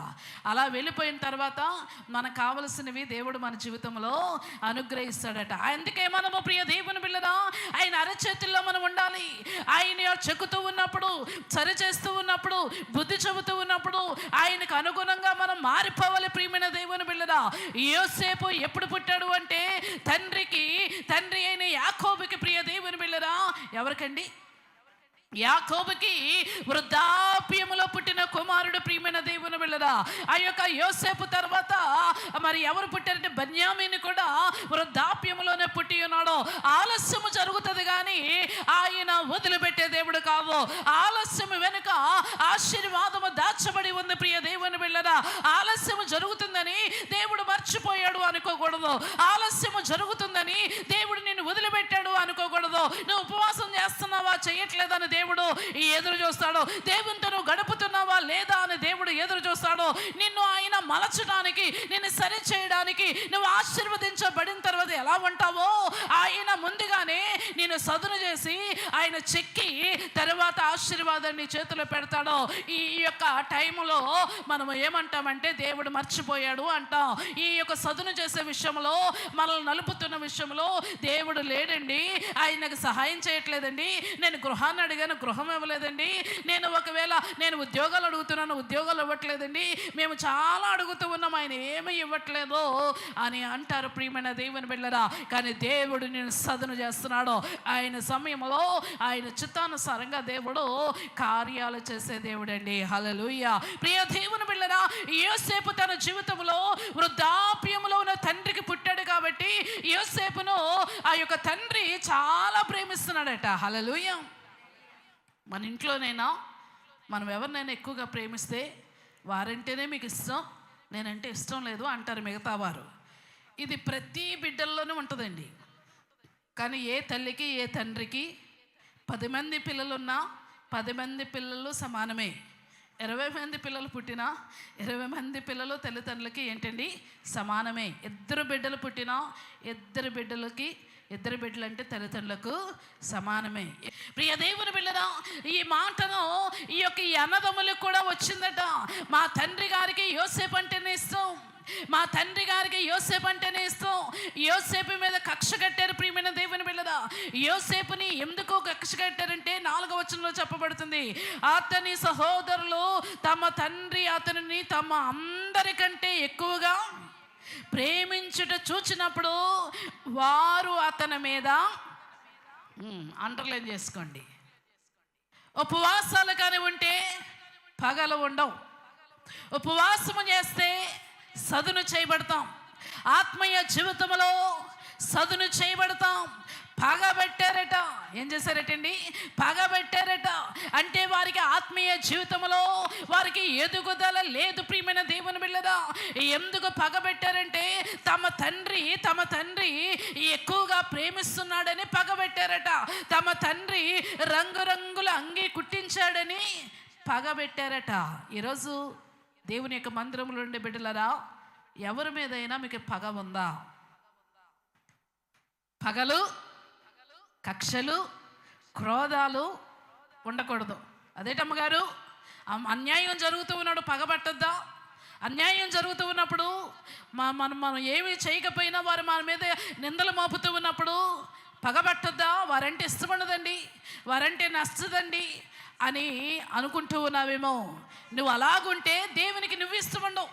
అలా వెళ్ళిపోయిన తర్వాత మనకు కావలసినవి దేవుడు మన జీవితంలో అనుగ్రహిస్తాడట. అందుకే మనము ప్రియ దేవుని బిడ్డలారా, ఆయన అరచేతుల్లో మనం ఉండాలి. ఆయన చెక్కుతూ ఉన్నప్పుడు, సరిచేస్తూ ఉన్నప్పుడు, బుద్ధి చెబుతూ ఉన్నప్పుడు ఆయనకు అనుగుణంగా మనం మారిపోవాలి. ప్రియమైన దేవుని బిడ్డలారా, యోసేపు ఎప్పుడు పుట్టాడు అంటే తండ్రి అయిన యాకోబుకి. ప్రియ దేవుని బిడ్డలారా, ఎవరికండి? యాకోబుకి వృద్ధాప్యములో పుట్టిన కుమారుడు. ప్రియమైన దేవుని బిడ్డలారా, ఆ యొక్క యోసేపు తర్వాత మరి ఎవరు పుట్టారంటే బెన్యామీను కూడా వృద్ధాప్యంలోనే పుట్టి ఉన్నాడు. ఆలస్యము జరుగుతుంది కానీ ఆయన వదిలిపెట్టే దేవుడు కాదు. ఆలస్యం వెనుక ఆశీర్వాదము దాచబడి ఉంది. ప్రియ దేవుని బిడ్డలారా, ఆలస్యము జరుగుతుందని దేవుడు మర్చిపోయాడు అనుకోకూడదు. ఆలస్యము జరుగుతుందని దేవుడు నిన్ను వదిలిపెట్టాడు అనుకోకూడదు. నువ్వు ఉపవాసం చేస్తున్నావా చేయట్లేదని దేవుడు ఎదురు చూస్తాడు. దేవునితో నువ్వు గడుపుతున్నావా లేదా అని దేవుడు ఎదురు చూస్తాడు. నిన్ను ఆయన మలచడానికి, నిన్ను సరి చేయడానికి, నువ్వు ఆశీర్వదించబడిన తర్వాత ఎలా ఉంటావో ఆయన ముందుగానే నేను సదును చేసి ఆయన చెక్కి తర్వాత ఆశీర్వాదాన్ని చేతిలో పెడతాడు. ఈ యొక్క టైంలో మనం ఏమంటామంటే దేవుడు మర్చిపోయాడు అంటాం. ఈ యొక్క సదును చేసే విషయంలో, మనల్ని నలుపుతున్న విషయంలో దేవుడు లేడండి, ఆయనకు సహాయం చేయట్లేదండి. నేను గృహాన్ని అడిగాను, గృహం ఇవ్వలేదండి. నేను ఉద్యోగాలు అడుగుతున్నాను, ఉద్యోగాలు ఇవ్వట్లేదండి. మేము చాలా అడుగుతూ ఉన్నాం, ఆయన ఏమీ ఇవ్వట్లేదు అని అంటారు ప్రియమైన దేవుని బిడ్డలారా. కానీ దేవుడు నేను సదును చేస్తున్నాడు. ఆయన సమయంలో ఆయన చిత్తానుసారంగా దేవుడు కార్యాలు చేసే దేవుడండి. హల్లెలూయా. ప్రియ దేవుని బిడ్డలారా, యోసేపు తన జీవితంలో వృద్ధాప్యంలో ఉన్న తండ్రికి పుట్టాడు కాబట్టి యోసేపును ఆ యొక్క తండ్రి చాలా ప్రేమిస్తున్నాడట. హల్లెలూయా. మన ఇంట్లోనైనా మనం ఎవరినైనా ఎక్కువగా ప్రేమిస్తే వారంటేనే మీకు ఇష్టం, నేనంటే ఇష్టం లేదు అంటారు మిగతా వారు. ఇది ప్రతి బిడ్డల్లోనూ ఉంటుందండి. కానీ ఏ తల్లికి ఏ తండ్రికి 10 మంది పిల్లలున్నా 10 మంది పిల్లలు సమానమే. 20 మంది పిల్లలు పుట్టినా 20 మంది పిల్లలు తల్లిదండ్రులకి ఏంటండి సమానమే. 2 బిడ్డలు పుట్టినా 2 బిడ్డలు అంటే తల్లిదండ్రులకు సమానమే. ప్రియ దేవుని బిడ్డరా, ఈ మాటను ఈ యొక్క అన్నదమ్ములకు కూడా వచ్చిందట. మా తండ్రి గారికి యోసేపు అంటేనే ఇష్టం, మా తండ్రి గారికి యోసేపు అంటేనే ఇష్టం. యోసేపు మీద కక్ష కట్టారు ప్రియమైన దేవుని బిడ్డరా. యోసేపుని ఎందుకు కక్ష కట్టారంటే 4వ వచనంలో చెప్పబడుతుంది, అతని సహోదరులు తమ తండ్రి అతనిని తమ అందరికంటే ఎక్కువగా ప్రేమించుట చూచినప్పుడు వారు అతని మీద అండర్లైన్ చేసుకోండి, ఉపవాసాలు కానీ ఉంటే పగలు ఉండవు. ఉపవాసము చేస్తే సదును చేయబడతాం. ఆత్మీయ జీవితంలో సదును చేయబడతాం. పగబెట్టారట. ఏం చేశారటండి? పగబెట్టారట. అంటే వారికి ఆత్మీయ జీవితంలో వారికి ఎదుగుదల లేదు ప్రియమైన దేవుని బిడ్డలారా. ఎందుకు పగబెట్టారంటే తమ తండ్రి ఎక్కువగా ప్రేమిస్తున్నాడని పగబెట్టారట. తమ తండ్రి రంగురంగుల అంగి కుట్టించాడని పగబెట్టారట. ఈరోజు దేవుని యొక్క మందిరంలో ఉండే బిడ్డలారా, ఎవరి మీదైనా మీకు పగ ఉందా? పగలు, కక్షలు, క్రోధాలు ఉండకూడదు. అదేటమ్మగారు, అన్యాయం జరుగుతూ ఉన్నాడు పగబట్టద్దా? అన్యాయం జరుగుతూ ఉన్నప్పుడు మనం ఏమీ చేయకపోయినా వారు మన మీద నిందలు మోపుతూ ఉన్నప్పుడు పగబట్టద్దా? వారంటే ఇష్టపడదండి, వారంటే నచ్చదండి అని అనుకుంటూ ఉన్నావేమో. నువ్వు అలాగుంటే దేవునికి నువ్వు ఇష్టముండవు.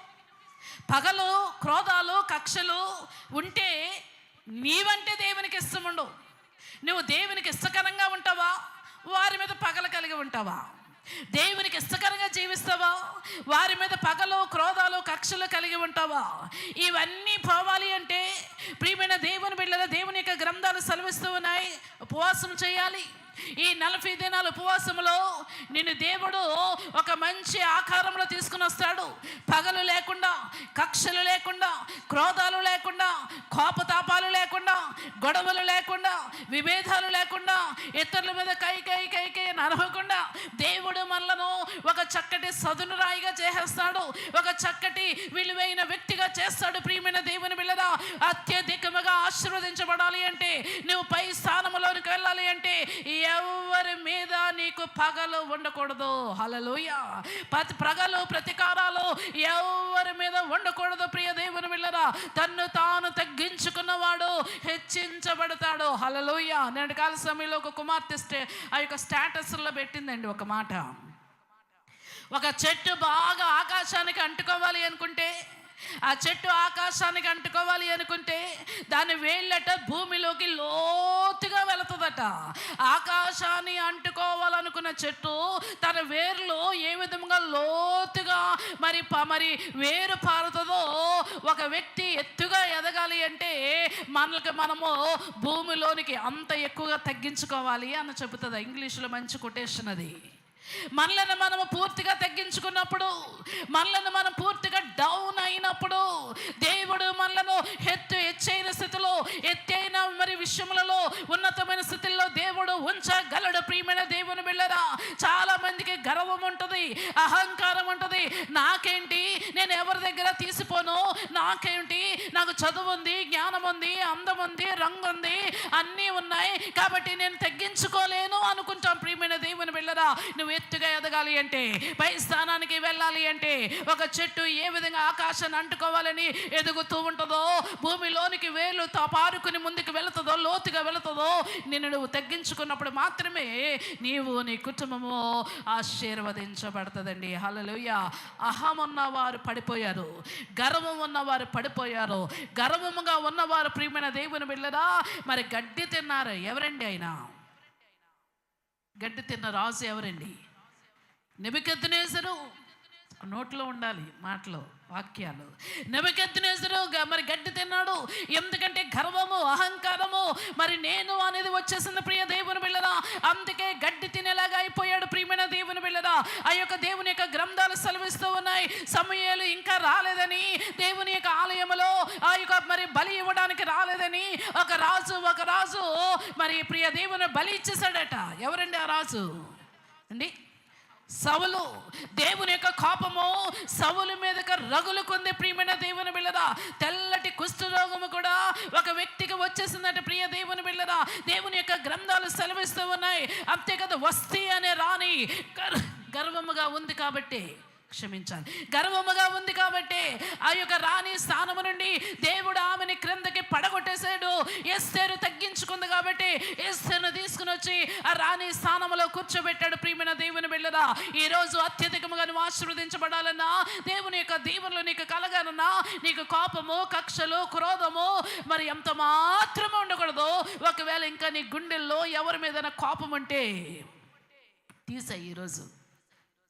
పగలు, క్రోధాలు, కక్షలు ఉంటే నీవంటే దేవునికి ఇష్టముండవు. నువ్వు దేవునికి ఇష్టకరంగా ఉంటావా? వారి మీద పగలు కలిగి ఉంటావా? దేవునికి ఇష్టకరంగా జీవిస్తావా? వారి మీద పగలు, క్రోధాలు, కక్షలు కలిగి ఉంటావా? ఇవన్నీ పోవాలి అంటే ప్రియమైన దేవుని బిడ్డల దేవుని యొక్క గ్రంథాలు సెలవిస్తూ ఉన్నాయి, ఉపవాసం చేయాలి. ఈ 40 దినాల ఉపవాసంలో నిన్ను దేవుడు ఒక మంచి ఆకారంలో తీసుకుని వస్తాడు. పగలు లేకుండా, కక్షలు లేకుండా, క్రోధాలు లేకుండా, కోపతాపాలు లేకుండా, గొడవలు లేకుండా, విభేదాలు లేకుండా, ఇతరుల మీద కై నరవకుండా దేవుడు మనలను ఒక చక్కటి సదును రాయిగా చేసేస్తాడు. ఒక చక్కటి విలువైన వ్యక్తిగా చేస్తాడు. ప్రియమైన దేవుని బిడ్డలారా, అత్యధికముగా ఆశీర్వదించబడాలి అంటే, నువ్వు పై స్థానంలోనికి వెళ్ళాలి అంటే ఎవరి మీద నీకు పగలు ఉండకూడదు. హల్లెలూయా. పగలు, ప్రతీకారాలు ఎవరి మీద ఉండకూడదు. ప్రియ దేవుని బిడ్డలారా, తన్ను తాను తగ్గించుకున్నవాడు హెచ్చించబడతాడు. హల్లెలూయా. నేటి కాల సమయంలో ఒక కుమార్తె ఆ యొక్క స్టేటస్లో పెట్టిందండి ఒక మాట. ఒక చెట్టు బాగా ఆకాశానికి అంటుకోవాలి అనుకుంటే, ఆ చెట్టు ఆకాశానికి అంటుకోవాలి అనుకుంటే దాని వేళ్ళట భూమిలోకి లోతుగా వెళుతుందట. ఆకాశాన్ని అంటుకోవాలనుకున్న చెట్టు తన వేర్లు ఏ విధంగా లోతుగా మరి వేరు పారుతుందో ఒక వ్యక్తి ఎత్తుగా ఎదగాలి అంటే మనము భూమిలోనికి అంత ఎక్కువగా తగ్గించుకోవాలి అని చెబుతుంది. ఇంగ్లీష్లో మంచి కొటేషన్ అది. మనలను మనము పూర్తిగా తగ్గించుకున్నప్పుడు, మనలను మనం పూర్తిగా డౌన్ అయినప్పుడు దేవుడు మనలను హెచ్చైన స్థితిలో, ఎత్తైన మరి విషయములలో, ఉన్నతమైన స్థితిలో దేవుడు ఉంచగలడు. ప్రియమైన దేవుని బిడ్డలారా, చాలా మందికి గర్వం ఉంటుంది, అహంకారం ఉంటుంది. నాకేంటి, నేను ఎవరి దగ్గర తీసిపోను, నాకేంటి, నాకు చదువు ఉంది, జ్ఞానం ఉంది, అందం ఉంది, రంగు ఉంది, అన్నీ ఉన్నాయి కాబట్టి నేను తగ్గించుకోలేను అనుకుంటాం. ప్రియమైన దేవుని బిడ్డలారా, నువ్వు ఎత్తుగా ఎదగాలి అంటే, పై స్థానానికి వెళ్ళాలి అంటే, ఒక చెట్టు ఏ విధంగా ఆకాశాన్ని అంటుకోవాలని ఎదుగుతూ ఉంటుందో, భూమిలోనికి వేలు పారుకుని ముందుకు వెళుతుందో, లోతుగా వెళుతుందో, నిన్ను నువ్వు తగ్గించుకున్నప్పుడు మాత్రమే నీవు, నీ కుటుంబము ఆశీర్వదించబడుతుందండి. హల్లెలూయా. అహం ఉన్నవారు పడిపోయారు, గర్వం ఉన్నవారు పడిపోయారు. గర్వముగా ఉన్నవారు ప్రియమైన దేవుని బిడ్డలారా మరి గడ్డి తిన్నారు. ఎవరండి ఆయన? గడ్డి తిన్న రాజు ఎవరండి? నెబుకద్నెజరు. నోట్లో ఉండాలి మాటలు, వాక్యాలు. నెబుకద్నెజరు మరి గడ్డి తిన్నాడు. ఎందుకంటే గర్వము, అహంకారము, మరి నేను అనేది వచ్చేసింది ప్రియ దేవుని బిడ్డలారా. అందుకే గడ్డి తినేలాగా అయిపోయాడు. ప్రియమైన దేవుని బిడ్డలారా, ఆ యొక్క దేవుని యొక్క గ్రంథాలు సెలవిస్తూ ఉన్నాయి, సమూయేలు ఇంకా రాలేదని, దేవుని యొక్క ఆలయములో ఆ యొక్క మరి బలి ఇవ్వడానికి రాలేదని ఒక రాజు మరి ప్రియ దేవుని బలి ఇచ్చేసాడట. ఎవరండి ఆ రాజు అండి? సౌలు. దేవుని యొక్క కోపము సౌలు మీదకి రగులుకుంది. ప్రియమైన దేవుని బిడ్డలారా, తెల్లటి కుష్ఠరోగము కూడా ఒక వ్యక్తికి వచ్చేసిందంటే ప్రియ దేవుని బిడ్డలారా, దేవుని యొక్క గ్రంథాలు సెలవిస్తూ ఉన్నాయి. అంతేకాదు, వస్తీ అనే రాణి గర్వముగా ఉంది కాబట్టి, క్షమించాలి, గర్వముగా ఉంది కాబట్టి ఆ యొక్క రాణి స్థానము నుండి దేవుడు ఆమెని క్రిందకి పడగొట్టేశాడు. ఎస్తేరు తగ్గించుకుంది కాబట్టి ఎస్తేరును తీసుకుని వచ్చి ఆ రాణి స్థానంలో కూర్చోబెట్టాడు. ప్రియమైన దేవుని బిడ్డలారా, ఈరోజు అత్యధికముగా నువ్వు ఆశీర్వదించబడాలన్నా, దేవుని యొక్క దీవెనలు నీకు కలగాలన్నా, నీకు కోపము, కక్షలు, క్రోధము మరి ఎంత మాత్రమే ఉండకూడదు. ఒకవేళ ఇంకా నీ గుండెల్లో ఎవరి మీద కోపం ఉంటే తీసేయి, ఈరోజు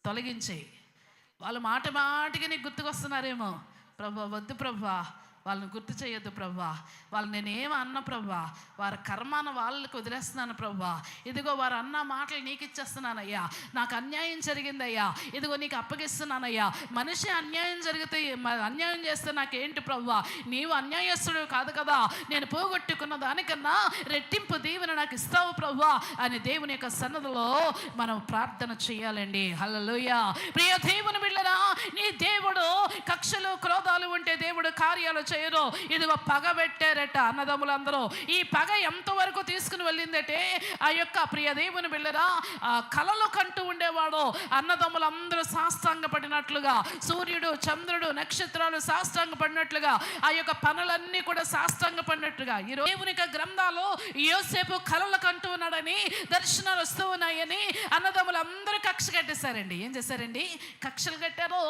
తొలగించేయి. వాళ్ళు మాటికి నీకు గుర్తుకొస్తున్నారేమో. ప్రభా వద్దు ప్రభా, వాళ్ళని గుర్తు చేయొద్దు ప్రభా, వాళ్ళు నేనేం అన్న ప్రభా, వారి కర్మాన వాళ్ళకి వదిలేస్తున్నాను ప్రభా, ఇదిగో వారు అన్న మాటలు నీకు ఇచ్చేస్తున్నానయ్యా, నాకు అన్యాయం జరిగిందయ్యా, ఇదిగో నీకు అప్పగిస్తున్నానయ్యా. మనిషి అన్యాయం చేస్తే నాకేంటి ప్రభా, నీవు అన్యాయస్తుడు కాదు కదా, నేను పోగొట్టుకున్న దానికన్నా రెట్టింపు దీవెన నాకు ఇస్తావు ప్రభా అని దేవుని యొక్క సన్నదిలో మనం ప్రార్థన చేయాలండి. హల్లెలూయా. ప్రియ దేవుని బిడ్డలారా, నీ దేవుడు కక్షలు, క్రోధాలు ఉంటే దేవుడు కార్యాలు చేయరు. ఇదిగో పగ పెట్టారట అన్నదమ్ములందరూ. ఈ పగ ఎంతవరకు తీసుకుని వెళ్ళిందంటే, ఆ యొక్క ప్రియ దేవుని బిడ్డలారా, ఆ కలలు కంటూ ఉండేవాడు. అన్నదమ్ములందరూ సాష్టాంగ పడినట్లుగా, సూర్యుడు, చంద్రుడు, నక్షత్రాలు సాష్టాంగ పడినట్లుగా, ఆ యొక్క పనులన్నీ కూడా సాష్టాంగ పడినట్లుగా. ఈ దేవుని యొక్క గ్రంథాలు యోసేపు కలలు కంటూ ఉన్నాడని, దర్శనాలు వస్తూ ఉన్నాయని అన్నదమ్ములందరూ కక్ష కట్టేశారండి. ఏం చేశారండి? కక్షలు కట్టారు.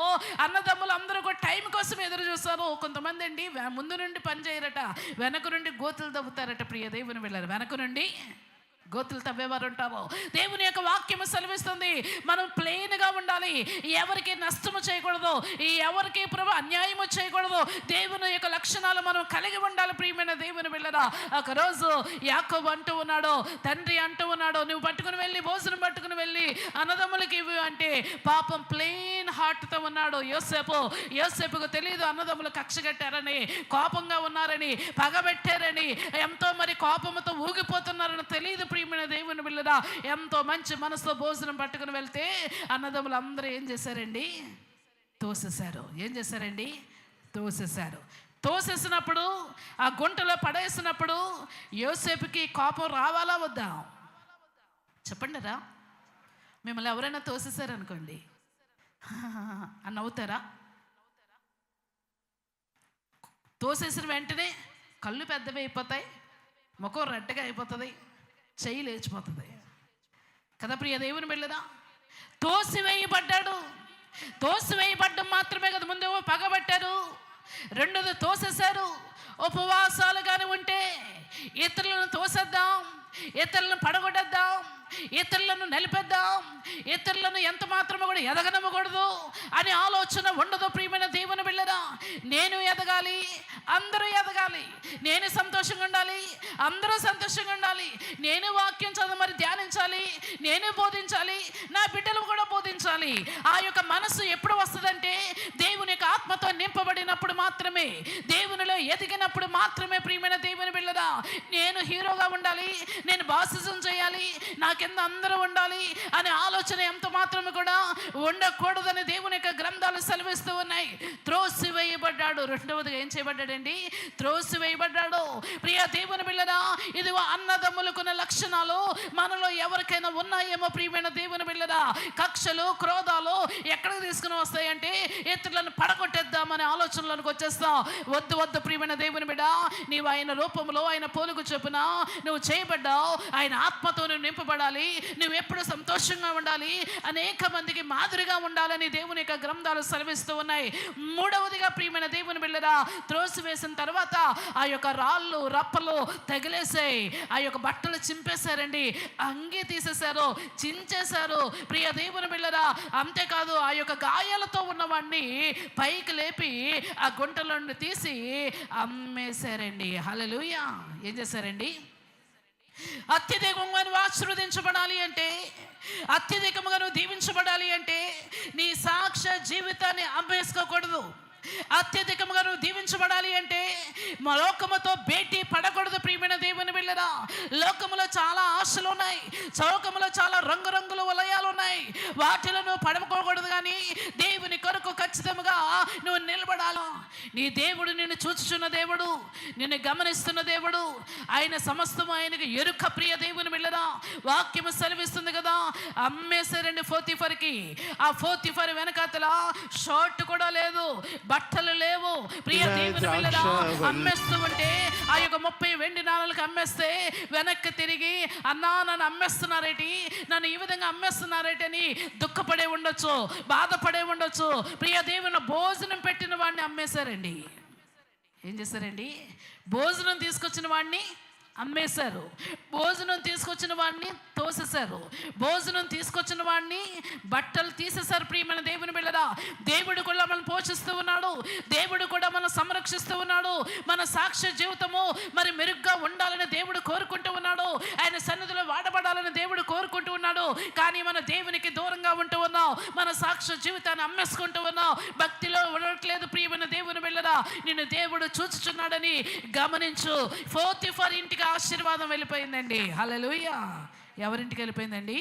అన్నదమ్ములందరూ కూడా టైం కోసం ఎదురు చూస్తారు. కొంతమంది అండి ముందు నుండి పని చేయరట, వెనక నుండి గోతులు తవ్వుతారట. ప్రియ దేవుని వెళ్ళారు, వెనక నుండి గోతులు తవ్వేవారు ఉంటారు. దేవుని యొక్క వాక్యము సెలవిస్తుంది, మనం ప్లెయిన్గా ఉండాలి, ఎవరికి నష్టము చేయకూడదు, ఎవరికి ప్రభు అన్యాయము చేయకూడదు. దేవుని యొక్క లక్షణాలు మనం కలిగి ఉండాలి. ప్రియమైన దేవుని బిడ్డలారా, ఒకరోజు యాకోబు అంటూ ఉన్నాడు, తండ్రి అంటూ ఉన్నాడు, నువ్వు పట్టుకుని వెళ్ళి భోజనం పట్టుకుని వెళ్ళి అన్నదమ్ములకి ఇవ్వు అంటే, పాపం ప్లెయిన్ హార్ట్తో ఉన్నాడు యోసేపుకు తెలియదు అన్నదమ్ములు కక్ష కట్టారని, కోపంగా ఉన్నారని, పగబెట్టారని, ఎంతో మరి కోపంతో ఊగిపోతున్నారని తెలియదు. ప్రియమైన దేవుని బిడ్డలారా, ఎంతో మంచి మనసుతో భోజనం పట్టుకుని వెళ్తే అన్నదమ్ములు అందరూ ఏం చేశారండి? తోసేశారు. ఏం చేశారండి? తోసేశారు. తోసేసినప్పుడు, ఆ గుంటలో పడేసినప్పుడు యోసేపుకి కోపం రావాలా వద్దా? చెప్పండి రా. మిమ్మల్ని ఎవరైనా తోసేశారనుకోండి అని నవ్వుతారా? తోసేసిన వెంటనే కళ్ళు పెద్దవి అయిపోతాయి, ముఖం రెడ్డగా అయిపోతుంది, చెయ్యి లేచిపోతుంది కదా. ప్రియ దేవుని బిడ్డలారా, తోసివేయబడ్డాడు. తోసివేయబడ్డం మాత్రమే కదా, ముందేమో పగబట్టారు, రెండోది తోసేశారు. ఉపవాసాలు కానీ ఉంటే ఇతరులను తోసేద్దాం, ఇతరులను పడగొట్టేద్దాం, ఇతరులను నిలిపేద్దాం, ఇతరులను ఎంత మాత్రము కూడా ఎదగనివ్వకూడదు అని ఆలోచన ఉండదు. ప్రియమైన దేవుని బిడ్డరా, నేను ఎదగాలి, అందరూ ఎదగాలి, నేను సంతోషంగా ఉండాలి, అందరూ సంతోషంగా ఉండాలి, నేను వాక్యం చదవమని ధ్యానించాలి, నేను బోధించాలి, నా బిడ్డలు కూడా బోధించాలి. ఆ యొక్క మనసు ఎప్పుడు వస్తుందంటే దేవుని యొక్క ఆత్మతో నింపబడినప్పుడు మాత్రమే, దేవునిలో ఎదిగినప్పుడు మాత్రమే. ప్రియమైన దేవుని బిడ్డరా, నేను హీరోగా ఉండాలి, నేను బాసిజం చేయాలి, నా కింద అందరూ ఉండాలి అనే ఆలోచన ఎంత మాత్రమే కూడా ఉండకూడదని దేవుని యొక్క గ్రంథాలు సెలవిస్తూ ఉన్నాయి. త్రోసివేయబడ్డాడు. రెండవదిగా ఏం చేయబడ్డాడండి? త్రోసివేయబడ్డాడు. ప్రియ దేవుని బిడ్డరా, ఇది అన్నదమ్ములకున్న లక్షణాలు మనలో ఎవరికైనా ఉన్నాయేమో. ప్రియమైన దేవుని బిడ్డరా, కక్షలు, క్రోధాలు ఎక్కడికి తీసుకుని వస్తాయంటే ఇతరులను పడగొట్టేద్దామనే ఆలోచనలకు వచ్చేస్తాం. వద్దు వద్దు ప్రియమైన దేవుని బిడ్డ, నీవు ఆయన రూపంలో, ఆయన పోలుకు చొప్పున నువ్వు చేయబడ్డావు. ఆయన ఆత్మతో నువ్వు నింపబడాలి, నువ్వు ఎప్పుడు సంతోషంగా ఉండాలి, అనేక మందికి మాదిరిగా ఉండాలని దేవుని యొక్క గ్రంథాలు సెలవిస్తూ ఉన్నాయి. మూడవదిగా ప్రియమైన దేవుని బిడ్డరా, త్రోసివేసిన తర్వాత ఆ యొక్క రాళ్ళు రప్పలు తగిలేసాయి, ఆ యొక్క బట్టలు చింపేశారండి, అంగి తీసేశారు, చించేశారు. ప్రియ దేవుని బిడ్డరా, అంతేకాదు ఆ యొక్క గాయాలతో ఉన్నవాడిని పైకి లేపి ఆ గుంటలో నుండి తీసి అమ్మేశారండి. హల్లెలూయా. ఏం చేశారండి? అత్యధికంగా నువ్వు ఆశీర్వదించబడాలి అంటే, అత్యధికంగా నువ్వు దీవించబడాలి అంటే నీ సాక్ష్య జీవితాన్ని అమ్మేసుకోకూడదు. అత్యధికంగా నువ్వు దీవించబడాలి అంటే మా లోకముతో భేటీ పడకూడదు. ప్రియమైన దేవుని బిడ్డరా, లోకములో చాలా ఆశలు ఉన్నాయి, లోకములో చాలా రంగురంగుల వలయాలు ఉన్నాయి, వాటిలో నువ్వు పడుకోకూడదు. కానీ దేవుని కొరకు ఖచ్చితంగా నువ్వు నిలబడాలి. నీ దేవుడు నిన్ను చూచుచున్న దేవుడు, నిన్ను గమనిస్తున్న దేవుడు, ఆయన సమస్తము ఆయనకు ఎరుక. ప్రియ దేవుని బిడ్డరా, వాక్యము సెలవిస్తుంది కదా, అమ్మేశారండి పోతీఫర్కి. ఆ పోతీఫర్ వెనకాతల షర్ట్ కూడా లేదు, బట్టలు లేవు. ప్రియ దేవుని బిడ్డరా, అమ్మేస్తూ ఉంటే ఆ యొక్క 30 వెండి నాణాలకు అమ్మేస్తే వెనక్కి తిరిగి అన్నా నన్ను అమ్మేస్తున్నారేటి, నన్ను ఈ విధంగా అమ్మేస్తున్నారేటి అని దుఃఖపడే ఉండొచ్చు, బాధపడే ఉండొచ్చు. ప్రియ దేవుని భోజనం పెట్టిన వాడిని అమ్మేశారండి. ఏం చేశారండి? భోజనం తీసుకొచ్చిన వాడిని అమ్మేశారు, భోజనం తీసుకొచ్చిన వాడిని తోసేశారు, భోజనం తీసుకొచ్చిన వాడిని బట్టలు తీసేశారు. ప్రియమైన దేవుని బిడ్డరా, దేవుడు కూడా మనల్ని పోషిస్తూ ఉన్నాడు, దేవుడు కూడా మనం సంరక్షిస్తూ ఉన్నాడు. మన సాక్ష్య జీవితము మరి మెరుగ్గా ఉండాలని దేవుడు కోరుకుంటూ ఉన్నాడు, ఆయన సన్నిధిలో వాడబడాలని దేవుడు కోరుకుంటూ ఉన్నాడు. కానీ మన దేవునికి దూరంగా ఉంటూ ఉన్నాం, మన సాక్ష్య జీవితాన్ని అమ్మేసుకుంటూ ఉన్నాం, భక్తిలో ఉండట్లేదు. ప్రియమైన దేవుని బిడ్డరా, నిన్ను దేవుడు చూచుచున్నాడని గమనించు. పోతీఫర్ ఇంటికి ఆశీర్వాదం వెళ్ళిపోయిందండి. హల్లెలూయా. ఎవరింటికి వెళ్ళిపోయిందండి?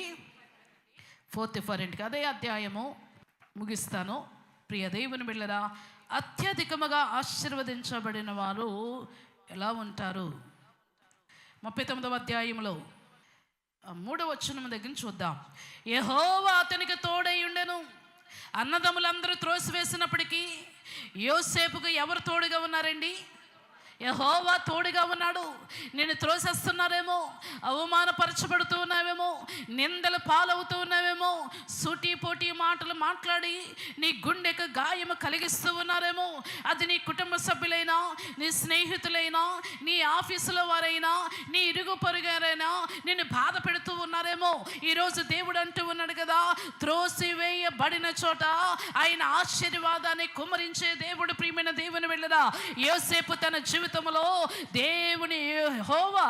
పోతీఫర్ ఇంటికి. అదే అధ్యాయము ముగిస్తాను. ప్రియ దేవుని బిడ్డరా, అత్యధికముగా ఆశీర్వదించబడిన వారు ఎలా ఉంటారు? 39వ అధ్యాయంలో 3వ వచనం దగ్గర చూద్దాం. యెహోవా అతనికి తోడై ఉండెను. అన్నదమ్ములందరూ త్రోసివేసినప్పటికీ యోసేపుకు ఎవరు తోడుగా ఉన్నారండి? యెహోవా తోడుగా ఉన్నాడు. నేను త్రోసేస్తున్నారేమో, అవమానపరచబడుతూ ఉన్నావేమో, నిందలు పాలవుతూ ఉన్నావేమో, సూటి పోటీ మాటలు మాట్లాడి నీ గుండెకు గాయము కలిగిస్తూ ఉన్నారేమో. అది నీ కుటుంబ సభ్యులైనా, నీ స్నేహితులైనా, నీ ఆఫీసులో వారైనా, నీ ఇరుగు పొరుగారైనా నిన్ను బాధ పెడుతూ ఉన్నారేమో. ఈరోజు దేవుడు అంటూ ఉన్నాడు కదా, త్రోసివేయబడిన చోట ఆయన ఆశీర్వాదాన్ని కుమ్మరించే దేవుడు. ప్రియమైన దేవుని వెళ్ళదా, యోసేపు తన జీవితంలో దేవుని యెహోవా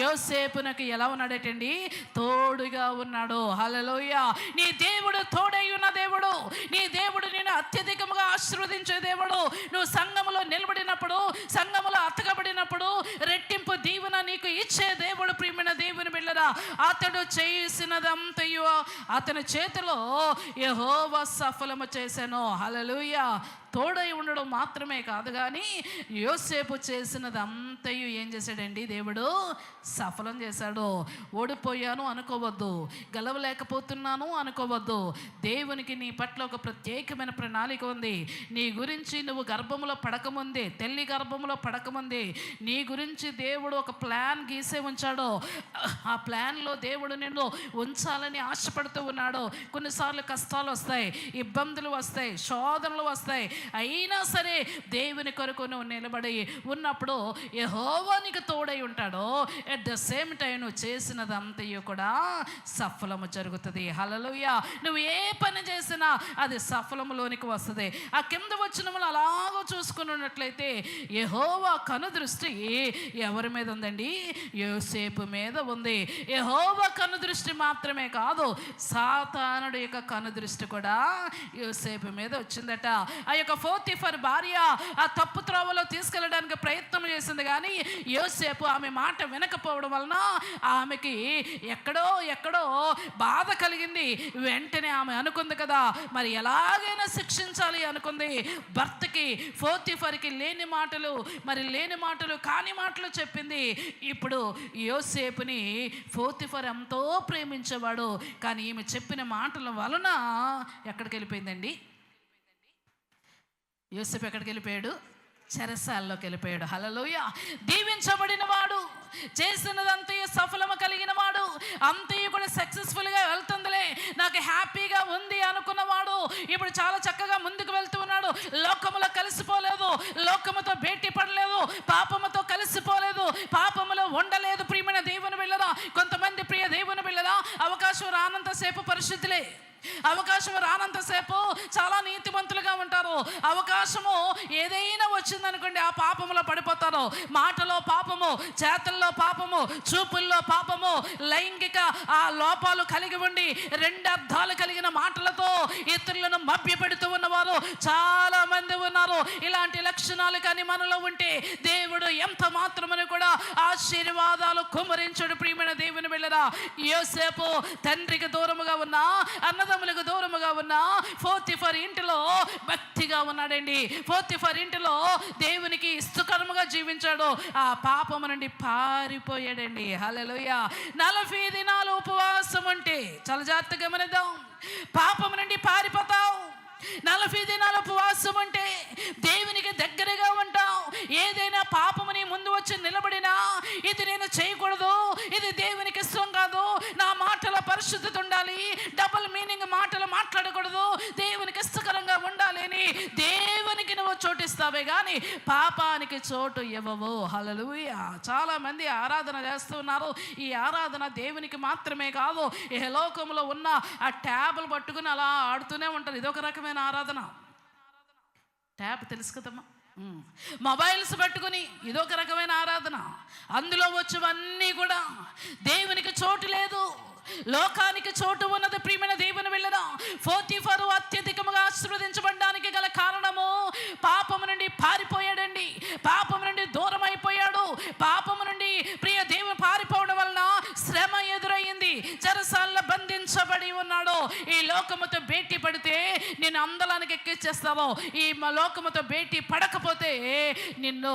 యోసేపునకు ఎలా ఉన్నాడటండి? తోడుగా ఉన్నాడు. హల్లెలూయా. నీ దేవుడు తోడై ఉన్న దేవుడు, నీ దేవుడు నేను అత్యధికంగా ఆశీర్వదించే దేవుడు. నువ్వు సంఘములో నిలబడినప్పుడు, సంఘములో అతకబడినప్పుడు రెట్టింపు దీవెన నీకు ఇచ్చే దేవుడు. ప్రియమైన దేవుని బిడ్డరా, అతడు చేసినదంతయు అతని చేతిలో యెహోవా సఫలము చేశాను. హల్లెలూయా. తోడై ఉండడం మాత్రమే కాదు, కానీ యోసేపు చేసినది అంతయు ఏం చేశాడండి? దేవుడు సఫలం చేశాడు. ఓడిపోయాను అనుకోవద్దు, గెలవలేకపోతున్నాను అనుకోవద్దు. దేవునికి నీ పట్ల ఒక ప్రత్యేకమైన ప్రణాళిక ఉంది. నీ గురించి నువ్వు గర్భంలో పడకముందే, తల్లి గర్భంలో పడకముందే నీ గురించి దేవుడు ఒక ప్లాన్ గీసే ఉంచాడు. ఆ ప్లాన్లో దేవుడు నిన్ను ఉంచాలని ఆశపడుతూ ఉన్నాడు. కొన్నిసార్లు కష్టాలు వస్తాయి, ఇబ్బందులు వస్తాయి, శోధనలు వస్తాయి. అయినా సరే దేవుని కొరకు నువ్వు నిలబడి ఉన్నప్పుడు యెహోవా నీకు తోడై ఉంటాడో ఎట్ ద సేమ్ టైం నువ్వు చేసినదంతయు కూడా సఫలము జరుగుతుంది. హల్లెలూయా. నువ్వు ఏ పని చేసినా అది సఫలములోనికి వస్తుంది. ఆ కింద వచనములు అలాగో చూసుకుని ఉన్నట్లయితే యెహోవా కనుదృష్టి ఎవరి మీద ఉందండి? యోసేపు మీద ఉంది. యెహోవా కనుదృష్టి మాత్రమే కాదు, సాతానుడి యొక్క కనుదృష్టి కూడా యోసేపు మీద వచ్చిందట. ఆ యొక్క పోతీఫర్ భార్య ఆ తప్పు త్రోవలో తీసుకెళ్ళడానికి ప్రయత్నం చేసింది, కానీ యోసేపు ఆమె మాట వినకపోవడం వలన ఆమెకి ఎక్కడో బాధ కలిగింది. వెంటనే ఆమె అనుకుంది కదా, మరి ఎలాగైనా శిక్షించాలి అనుకుంది. భర్తకి పోతీఫర్కి లేని మాటలు కాని మాటలు చెప్పింది. ఇప్పుడు యోసేపుని పోతీఫర్ ఎంతో ప్రేమించేవాడు, కానీ ఈమె చెప్పిన మాటల వలన ఎక్కడికి వెళ్ళిపోయిందండి? యోసేపు ఎక్కడికి వెళ్ళిపోయాడు? చెరసాల్లోకి వెళ్ళిపోయాడు. హల్లెలూయా. దీవించబడిన వాడు, చేసినదంతయు సఫలము కలిగిన వాడు, అంతయు కూడా సక్సెస్ఫుల్గా వెళ్తుందిలే, నాకు హ్యాపీగా ఉంది అనుకున్నవాడు ఇప్పుడు చాలా చక్కగా ముందుకు వెళ్తూ ఉన్నాడు. లోకములో కలిసిపోలేదు, లోకముతో భేటీ పడలేదు, పాపముతో కలిసిపోలేదు, పాపములో ఉండలేదు. ప్రియమైన దేవుని బిడ్డలారా, కొంతమంది ప్రియ దేవుని బిడ్డలారా, అవకాశం రానంతసేపు పరిశుద్ధులే, అవకాశం రానంతసేపు చాలా నీతిమంతులుగా ఉంటారు. అవకాశము ఏదైనా వచ్చిందనుకోండి ఆ పాపములో పడిపోతారు. మాటలో పాపము, చేతల్లో పాపము, చూపుల్లో పాపము, లైంగిక ఆ లోపాలు కలిగి ఉండి రెండు అర్థాలు కలిగిన మాటలతో ఇతరులను మభ్యపెడుతూ ఉన్నవారు చాలా మంది ఉన్నారు. ఇలాంటి లక్షణాలు కానీ మనలో ఉంటే దేవుడు ఎంత మాత్రమని కూడా ఆశీర్వాదాలు కుమ్మరించుడు. ప్రియమైన దేవుని బిడ్డలారా, యోసేపు తండ్రికి దూరముగా ఉన్న, అన్నదమ్ములకు దూరముగా ఉన్న పోతీఫర్ ఇంటిలో భక్తిగా ఉన్నాడండి. పోతీఫర్ ఇంటిలో దేవునికి ఇష్టకరముగా జీవించాడు. ఆ పాపము నుండి పారిపోయాడండి. హల్లెలూయా. 40 దినాలు ఉపవాసం ఉంటే, చాలా జాగ్రత్తగా గమనిద్దాం, పాపము నుండి పారిపోతావు. 40 దినాలు ఉపవాసం ఉంటే దేవునికి దగ్గరగా ఉంటావు. ఏదైనా పాపముని ముందు వచ్చి నిలబడినా ఇది నేను చేయకూడదు, ఇది దేవునికి ఇష్టం కాదు, నా మాటల పరిశుద్ధత ఉండాలి, డబుల్ మీనింగ్ మాటలు మాట్లాడకూడదు, దేవునికి ఇష్టకరంగా ఉండాలి అని దేవునికి నువ్వు చోటిస్తావే కానీ పాపానికి చోటు ఇవ్వవు. హల్లెలూయా. చాలా మంది ఆరాధన చేస్తున్నారు. ఈ ఆరాధన దేవునికి మాత్రమే కాదు, ఈ లోకంలో ఉన్న ఆ ట్యాబులు పట్టుకుని అలా ఆడుతూనే ఉంటారు. ఇదొక రకమైన ఆరాధన. ట్యాబ్ తెలుసు కదమ్మా, మొబైల్స్ పెట్టుకుని ఇదొక రకమైన ఆరాధన. అందులో వచ్చేవన్నీ కూడా దేవునికి చోటు లేదు, లోకానికి చోటు ఉన్నది. ప్రియమైన దేవుని బిడ్డలారా, పోతీఫరు అత్యధికముగా ఆశీర్వదించబడడానికి గల కారణము పాపము నుండి పారిపోయాడండి. పాపము నుండి దూరం అయిపోయాడు. పాపము నుండి ప్రియ దేవుని పారిపోవడం వలన శ్రమ ఎదురయ్యింది. చెరసాల్లో బంధించబడి ఉన్నాడు. ఈ లోకముతో భేటీ పడితే నిన్ను అందలానికి ఎక్కిచ్చేస్తావు. ఈ లోకముతో భేటీ పడకపోతే నిన్ను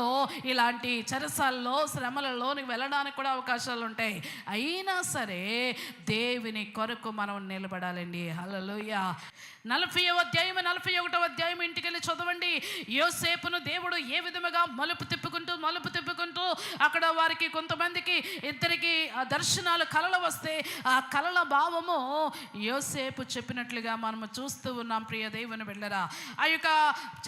ఇలాంటి చెరసాల్లో శ్రమలలోనికి వెళ్ళడానికి కూడా అవకాశాలు ఉంటాయి. అయినా సరే దేవుని కొరకు మనం నిలబడాలండి. హల్లెలూయా. 40వ అధ్యాయం 41వ అధ్యాయం ఇంటికి వెళ్ళి చదవండి. యోసేపును దేవుడు ఏ విధముగా మలుపు తిప్పుకుంటూ అక్కడ వారికి కొంతమందికి ఇద్దరికి ఆ దర్శనాలు కలలు వస్తే ఆ కలల భావము యోసేపు చెప్పినట్లుగా మనము చూస్తూ ఉన్నాం. ప్రియ దేవుని బిడ్డలారా, ఆ యొక్క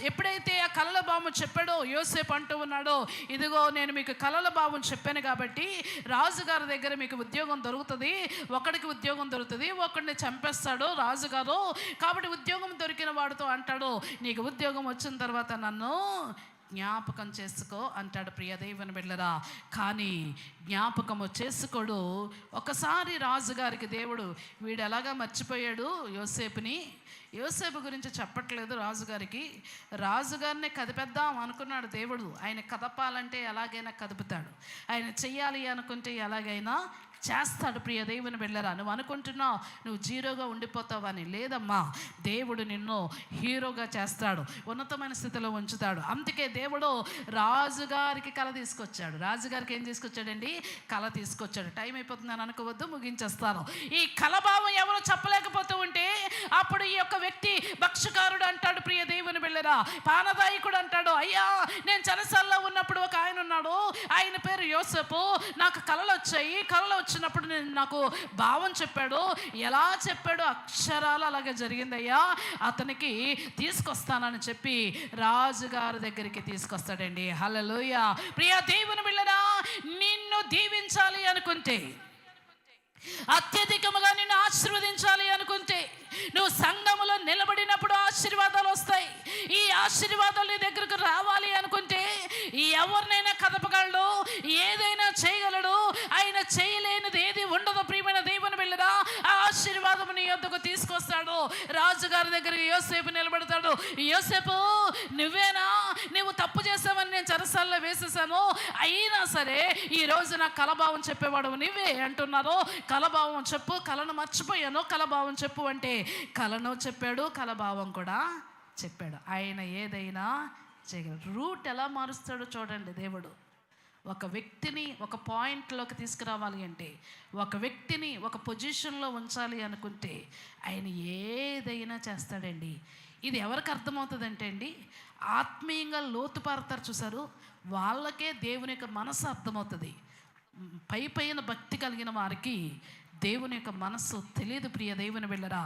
ఎప్పుడైతే ఆ కలల భావం చెప్పాడో యోసేపు అంటూ ఉన్నాడో, ఇదిగో నేను మీకు కలల భావం చెప్పాను కాబట్టి రాజుగారి దగ్గర మీకు ఉద్యోగం దొరుకుతుంది, ఒకడికి ఉద్యోగం దొరుకుతుంది, ఒకడిని చంపేస్తాడు రాజుగారు. కాబట్టి ఉద్యోగం దొరికిన వాడితో అంటాడు, నీకు ఉద్యోగం వచ్చిన తర్వాత నన్ను జ్ఞాపకం చేసుకో అంటాడు. ప్రియ దేవుని బిడ్డలారా, కానీ జ్ఞాపకము చేసుకోడు. ఒకసారి రాజుగారికి దేవుడు వీడు ఎలాగా మర్చిపోయాడు యోసేపుని, యోసేపు గురించి చెప్పట్లేదు రాజుగారికి. రాజుగారిని కదిపేద్దాం అనుకున్నాడు దేవుడు. ఆయన కదపాలంటే ఎలాగైనా కదుపుతాడు, ఆయన చెయ్యాలి అనుకుంటే ఎలాగైనా చేస్తాడు. ప్రియ దేవుని బిడ్డలారా, నువ్వు అనుకుంటున్నావు నువ్వు జీరోగా ఉండిపోతావని. లేదమ్మా, దేవుడు నిన్ను హీరోగా చేస్తాడు, ఉన్నతమైన స్థితిలో ఉంచుతాడు. అందుకే దేవుడు రాజుగారికి కళ తీసుకొచ్చాడు. రాజుగారికి ఏం తీసుకొచ్చాడండి? కళ తీసుకొచ్చాడు. టైం అయిపోతుందని అనుకోవద్దు, ముగించేస్తాను. ఈ కళభావం ఎవరో చెప్పలేకపోతూ ఉంటే అప్పుడు ఈ యొక్క వ్యక్తి భక్షకారుడు అంటాడు. ప్రియ దేవుని బిడ్డలారా, పానదాయకుడు అంటాడు, అయ్యా నేను చెరసాల్లో ఉన్నప్పుడు ఒక ఆయన ఉన్నాడు, ఆయన పేరు యోసేపు, నాకు కళలు వచ్చాయి వచ్చినప్పుడు నాకు భావం చెప్పాడు, ఎలా చెప్పాడో అక్షరాలు అలాగే జరిగిందయ్యా, అతనికి తీసుకొస్తానని చెప్పి రాజుగారి దగ్గరికి తీసుకొస్తాడండి. హల్లెలూయా. ప్రియ దేవుని బిడ్డలారా, నిన్ను దీవించాలి అనుకుంటే, అత్యధికముగా నిన్ను ఆశీర్వదించాలి అనుకుంటే, నువ్వు సంఘములో నిలబడినప్పుడు ఆశీర్వాదాలు వస్తాయి. ఈ ఆశీర్వాదాలు నీ దగ్గరకు రావాలి అనుకుంటే ఎవరినైనా కదపగలడు, ఏదైనా చేయగలడు. ఆయన చేయలేనిది ఏది ఉండదు. ప్రియమైన దేవుని బిడ్డలారా, ఆ ఆశీర్వాదం నీ యొద్దకు తీసుకొస్తాడు. రాజుగారి దగ్గరికి యోసేపు నిలబడతాడు. యోసేపు, నువ్వేనా? నువ్వు తప్పు చేసావని నేను చెరసాల్లో వేసేసాను, అయినా సరే ఈరోజు నాకు కలభావం చెప్పేవాడు నువ్వే అంటున్నారు. కలభావం చెప్పు, కలను మర్చిపోయాను, కలభావం చెప్పు అంటే కలను చెప్పాడు, కలభావం కూడా చెప్పాడు. ఆయన ఏదైనా చేయగలడు. రూట్ ఎలా మారుస్తాడో చూడండి దేవుడు. ఒక వ్యక్తిని ఒక పాయింట్లోకి తీసుకురావాలి అంటే, ఒక వ్యక్తిని ఒక పొజిషన్లో ఉంచాలి అనుకుంటే ఆయన ఏదైనా చేస్తాడండి. ఇది ఎవరికి అర్థమవుతుందంటే అండి, ఆత్మీయంగా లోతుపారుతారు చూసారు, వాళ్ళకే దేవుని యొక్క మనసు అర్థమవుతుంది. పైన భక్తి కలిగిన వారికి దేవుని యొక్క మనస్సు తెలియదు. ప్రియ దేవుని బిడ్డలారా,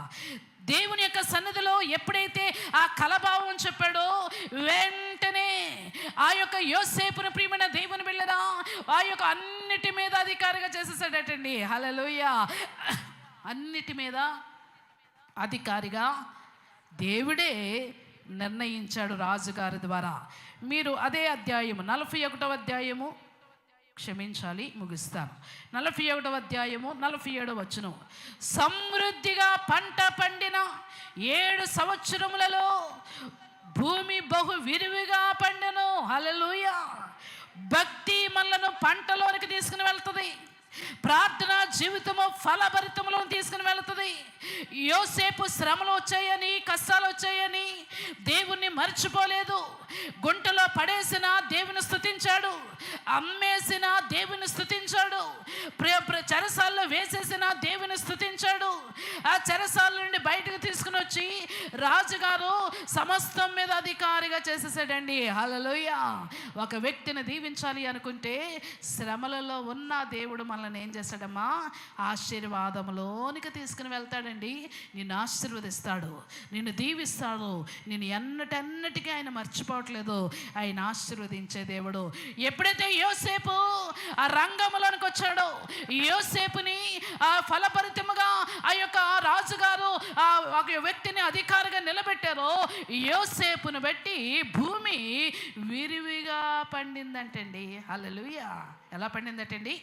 దేవుని యొక్క సన్నిధిలో ఎప్పుడైతే ఆ కలభావం చెప్పాడో వెంటనే ఆ యొక్క యోసేపును, ప్రియమైన దేవుని బిడ్డలారా, ఆ యొక్క అన్నిటి మీద అధికారిగా చేసేసాడటండి. హల్లెలూయా. అన్నిటి మీద అధికారిగా దేవుడే నిర్ణయించాడు రాజుగారి ద్వారా. మీరు అదే అధ్యాయము 41వ అధ్యాయము, క్షమించాలి ముగిస్తాను, 41వ అధ్యాయము 47వ వచనం. సమృద్ధిగా పంట పండిన 7 సంవత్సరములలో భూమి బహు విరివిగా పండెను. హల్లెలూయా. భక్తి మనలను పంటలోనికి తీసుకుని వెళ్తుంది. ప్రార్థన జీవితము ఫలభరితములో తీసుకుని వెళుతుంది. యోసేపు శ్రమలు వచ్చాయని, కష్టాలు వచ్చాయని దేవుణ్ణి మర్చిపోలేదు. గుంటలో పడేసిన దేవుని స్తుతించాడు, అమ్మేసిన దేవుని స్తుతించాడు, చెరసాల్లో వేసేసిన దేవుని స్తుతించాడు. ఆ చెరసాల నుండి బయటకు తీసుకుని వచ్చి రాజుగారు సమస్తం మీద అధికారిగా చేసేసాడండి. హల్లెలూయా. ఒక వ్యక్తిని దీవించాలి అనుకుంటే శ్రమలలో ఉన్న దేవుడు మనల్ని ఏం చేస్తాడమ్మా, ఆశీర్వాదంలోనికి తీసుకుని వెళ్తాడండి. నిన్ను ఆశీర్వదిస్తాడు, నిన్ను దీవిస్తాడు. నిన్ను ఎన్నటన్నిటికీ ఆయన మర్చిపోవట్లేదు. ఆయన ఆశీర్వదించే దేవుడు. ఎప్పుడైతే యోసేపు ఆ రంగంలోనికి వచ్చాడో, యోసేపుని ఆ ఫలభరితముగా ఆ యొక్క రాజుగారు ఒక వ్యక్తిని అధికారిగా నిలబెట్టారో, యోసేపును బట్టి భూమి విరివిగా పండిందంటండి. హల్లెలూయా. ఎలా పండిందటండి?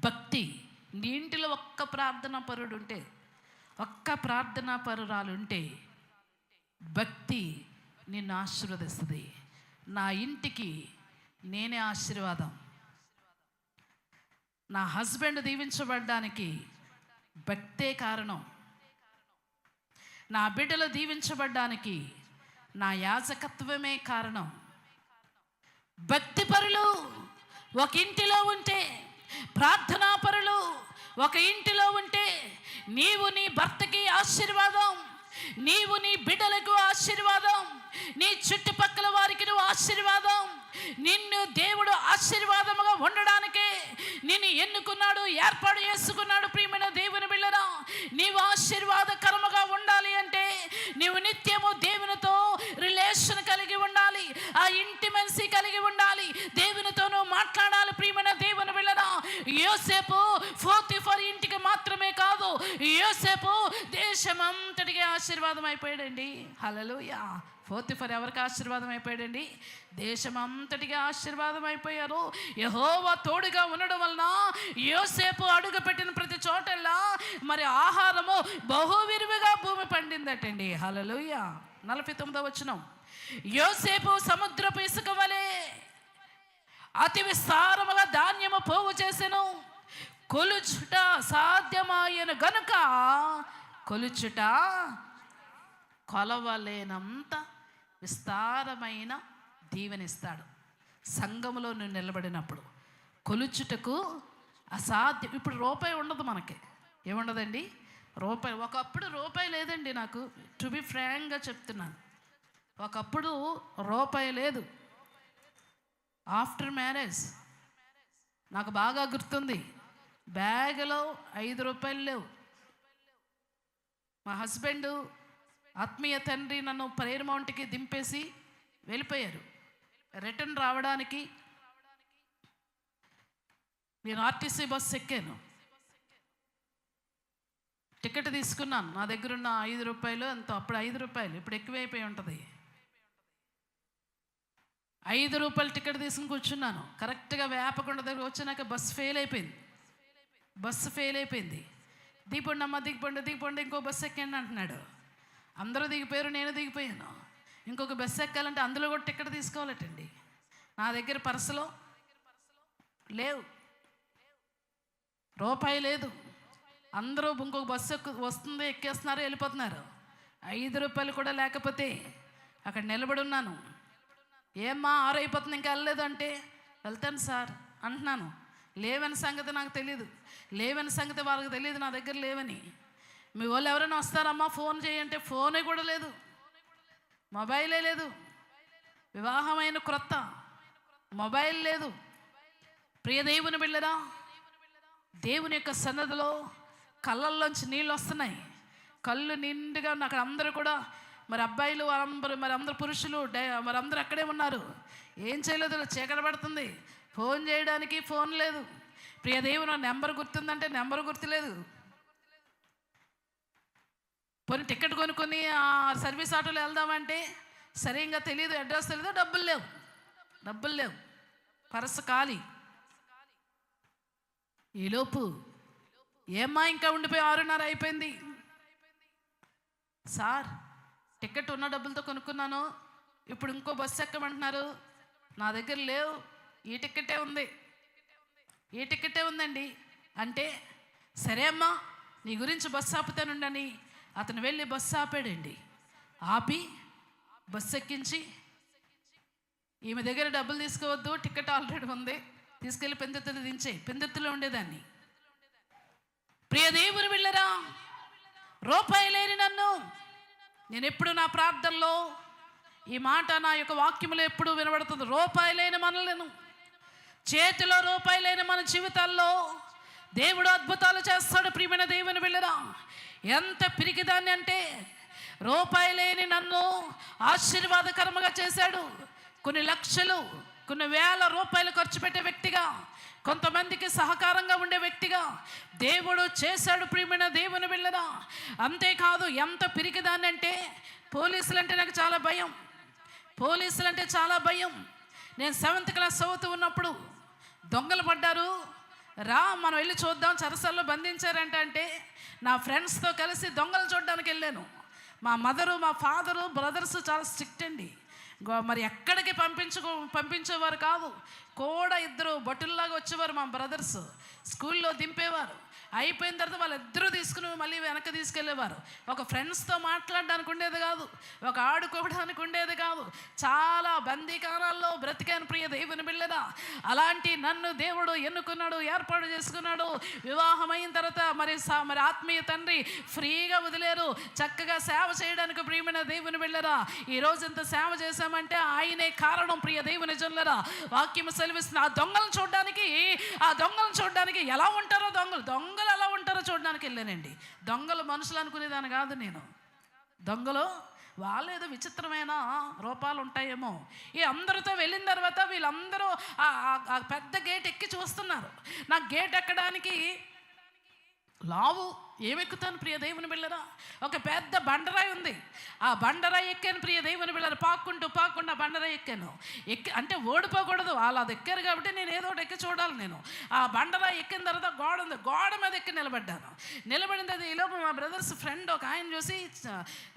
భక్తి. నీ ఇంటిలో ఒక్క ప్రార్థనా పరుడు ఉంటే, ఒక్క ప్రార్థనా పరురాలు ఉంటే, భక్తి నిన్ను ఆశీర్వదిస్తుంది. నా ఇంటికి నేనే ఆశీర్వాదం. నా హస్బెండ్ దీవించబడ్డానికి భక్తే కారణం. నా బిడ్డలు దీవించబడ్డానికి నా యాజకత్వమే కారణం. భక్తి పరులు ఒక ఇంటిలో ఉంటే, ప్రార్థనా పరులు ఒక ఇంటిలో ఉంటే, నీవు నీ భర్తకి ఆశీర్వాదం, నీవు నీ బిడ్డలకు ఆశీర్వాదం, నీ చుట్టుపక్కల వారికి నువ్వు ఆశీర్వాదం. నిన్ను దేవుడు ఆశీర్వాదముగా ఉండడానికే నిన్ను ఎన్నుకున్నాడు, ఏర్పాటు చేసుకున్నాడు. ప్రియమైన దేవుని బిడ్డలారా, నీవు ఆశీర్వాదకరముగా ఉండాలి అంటే నీవు నిత్యము దేవునితో రిలేషన్ కలిగి ఉండాలి, ఆ ఇంటిమెన్సీ కలిగి ఉండాలి, దేవునితో నువ్వు మాట్లాడాలి. ప్రియమైన దేవుని బిడ్డలారా, యోసేపు పోతీఫర్ ఇంటికి మాత్రమే కాదు, యోసేపు దేశమంతటికి ఆశీర్వాదం అయిపోయాడండి. హల్లెలూయా. పోతీఫర్ ఎవరికి ఆశీర్వాదం అయిపోయాడండి? దేశమంతటిగా ఆశీర్వాదం అయిపోయారు. యెహోవా తోడుగా ఉండడం వలన యోసేపు అడుగు పెట్టిన ప్రతి చోటల్లా మరి ఆహారము బహువిరివిగా భూమి పండిందటండి. హల్లెలూయా. 49వ వచనం. యోసేపు సముద్రపు ఇసుక వలె అతి విస్తారముగా ధాన్యము పోగు చేసెను. కొలుచుట సాధ్యమాయను గనుక కొలుచుట కొలవలేనంత విస్తారమైన దీవెనిస్తాడు. సంఘములో నువ్వు నిలబడినప్పుడు కొలుచుటకు అసాధ్యం. ఇప్పుడు రూపాయి ఉండదు మనకి. ఏముండదండి? రూపాయి. ఒకప్పుడు రూపాయి లేదండి. నాకు టు బి ఫ్రాంక్గా చెప్తున్నాను, ఒకప్పుడు రూపాయి లేదు. ఆఫ్టర్ మ్యారేజ్ నాకు బాగా గుర్తుంది. బ్యాగులో 5 రూపాయలు లేవు. మా హస్బెండ్ ఆత్మీయ తండ్రి నన్ను ప్రేయర్ మౌంట్కి దింపేసి వెళ్ళిపోయారు. రిటర్న్ రావడానికి నేను ఆర్టీసీ బస్సు ఎక్కాను. టికెట్ తీసుకున్నాను. నా దగ్గర ఉన్న 5 రూపాయలు ఎంతో, అప్పుడు 5 రూపాయలు, ఇప్పుడు ఎక్కువైపోయి ఉంటుంది. 5 రూపాయలు టికెట్ తీసుకుని కూర్చున్నాను. కరెక్ట్గా వేపకొండ దగ్గర వచ్చినాక బస్సు ఫెయిల్ అయిపోయింది. దిగిపోండి అమ్మ, దిగిపోండి, ఇంకో బస్సు ఎక్కండి అంటున్నాడు. అందరూ దిగిపోయారు, నేను దిగిపోయాను. ఇంకొక బస్సు ఎక్కాలంటే అందులో కూడా టికెట్ తీసుకోవాలటండి. నా దగ్గర పర్సులో లేవు, రూపాయి లేదు. అందరూ ఇంకొక బస్సు వస్తుంది, ఎక్కేస్తున్నారు, వెళ్ళిపోతున్నారు. 5 రూపాయలు కూడా లేకపోతే అక్కడ నిలబడి ఉన్నాను. ఏమ్మా 6 అయిపోతుంది ఇంకా వెళ్ళలేదు అంటే, వెళ్తాను సార్ అంటున్నాను. లేవని సంగతి నాకు తెలియదు, లేవని సంగతి వాళ్ళకి తెలియదు నా దగ్గర లేవని. మీ వాళ్ళు ఎవరైనా వస్తారమ్మా ఫోన్ చేయంటే ఫోనే కూడా లేదు, మొబైలే లేదు. వివాహమైన క్రొత్త, మొబైల్ లేదు. ప్రియ దేవుని బిడ్డరా, దేవుని యొక్క సన్నదిలో కళ్ళల్లోంచి నీళ్ళు వస్తున్నాయి. కళ్ళు నిండుగా అక్కడ అందరూ కూడా మరి అబ్బాయిలు అందరు పురుషులు మరి అందరూ అక్కడే ఉన్నారు. ఏం చేయలేదు, చీకటి పడుతుంది. ఫోన్ చేయడానికి ఫోన్ లేదు. ప్రియ దేవుని నెంబర్ గుర్తుందంటే నెంబర్ గుర్తులేదు. పోనీ టికెట్ కొనుక్కొని ఆ సర్వీస్ ఆటోలో వెళ్దామంటే సరిగ్గా తెలియదు, అడ్రస్ తెలియదు, డబ్బులు లేవు, పర్సు ఖాళీ. ఈలోపు ఏమ్మా ఇంకా ఉండిపోయి 6:30 అయిపోయింది. సార్ టికెట్ ఉన్న డబ్బులతో కొనుక్కున్నాను, ఇప్పుడు ఇంకో బస్సు ఎక్కమంటున్నారు, నా దగ్గర లేవు, ఈ టికెటే ఉందండి అంటే, సరే అమ్మా నీ గురించి బస్సు ఆపుతానుండని అతను వెళ్ళి బస్సు ఆపాడండి. ఆపి బస్సు ఎక్కించి, ఈమె దగ్గర డబ్బులు తీసుకోవద్దు, టికెట్ ఆల్రెడీ ఉంది, తీసుకెళ్ళి పెందెత్తులు దించే. పెందెత్తులో ఉండేదాన్ని. ప్రియ దేవుని బిడ్డరా, రూపాయి లేని నన్ను, నేను ఎప్పుడు నా ప్రార్థనలో ఈ మాట నా యొక్క వాక్యములో ఎప్పుడు వినబడుతుంది. రూపాయి లేని మనలను, చేతిలో రూపాయి లేని మన జీవితాల్లో దేవుడు అద్భుతాలు చేస్తాడు. ప్రియమైన దేవుని బిడ్డరా, ఎంత పిరికిదాన్ని అంటే రూపాయి లేని నన్ను ఆశీర్వాదకరముగా చేశాడు. కొన్ని లక్షలు, కొన్ని వేల రూపాయలు ఖర్చు పెట్టే వ్యక్తిగా, కొంతమందికి సహకారంగా ఉండే వ్యక్తిగా దేవుడు చేశాడు. ప్రియమైన దేవుని బిడ్డరా, అంతేకాదు ఎంత పిరికిదాన్ని అంటే పోలీసులంటే నాకు చాలా భయం. నేను 7th క్లాస్ చదువుతూ ఉన్నప్పుడు దొంగలు పడ్డారు, రా మనం వెళ్ళి చూద్దాం, చెరసల్లో బంధించారంటే నా ఫ్రెండ్స్తో కలిసి దొంగలు చూడడానికి వెళ్ళాను. మా మదరు, మా ఫాదరు, బ్రదర్స్ చాలా స్ట్రిక్ట్ అండి. మరి ఎక్కడికి పంపించేవారు కాదు. కూడా 2 బటుల్లాగా వచ్చేవారు మా బ్రదర్స్. స్కూల్లో దింపేవారు, అయిపోయిన తర్వాత వాళ్ళిద్దరూ తీసుకుని మళ్ళీ వెనక్కి తీసుకెళ్ళేవారు. ఒక ఫ్రెండ్స్తో మాట్లాడడానికి ఉండేది కాదు, ఒక ఆడుకోవడానికి ఉండేది కాదు. చాలా బందీకానాల్లో బ్రతికాను. ప్రియ దేవుని బిడ్డరా, అలాంటి నన్ను దేవుడు ఎన్నుకున్నాడు, ఏర్పాటు చేసుకున్నాడు. వివాహమైన తర్వాత మరి ఆత్మీయ తండ్రి ఫ్రీగా వదిలేరు, చక్కగా సేవ చేయడానికి. ప్రియమైన దేవుని బిడ్డరా, ఈరోజు ఎంత సేవ చేశామంటే ఆయనే కారణం. ప్రియ దేవుని జనులారా, వాక్యం సెలవిస్తుంది. ఆ దొంగలను చూడడానికి ఎలా ఉంటారో దొంగలు ఎలా ఉంటారో చూడడానికి వెళ్ళానండి. దొంగలు మనుషులు అనుకునేదాన్ని కాదు నేను. దొంగలు వాళ్ళేదో విచిత్రమైన రూపాలు ఉంటాయేమో. ఈ అందరితో వెళ్ళిన తర్వాత వీళ్ళందరూ ఆ పెద్ద గేట్ ఎక్కి చూస్తున్నారు. నాకు గేట్ ఎక్కడానికి లావు ఏమెక్కుతాను ప్రియ దేవుని బిళ్ళరా. ఒక పెద్ద బండరాయి ఉంది, ఆ బండరాయి ఎక్కాను ప్రియ దేవుని బిళ్ళరా. పాక్కుంటూ బండరాయి ఎక్కాను. అంటే ఓడిపోకూడదు, వాళ్ళు అది ఎక్కారు కాబట్టి నేను ఏదో ఒకటి ఎక్కి చూడాలి. నేను ఆ బండరాయి ఎక్కిన తర్వాత గోడ ఉంది, గోడ మీద ఎక్కి నిలబడిన తర్వాత ఈలోపు మా బ్రదర్స్ ఫ్రెండ్ ఒక ఆయన చూసి,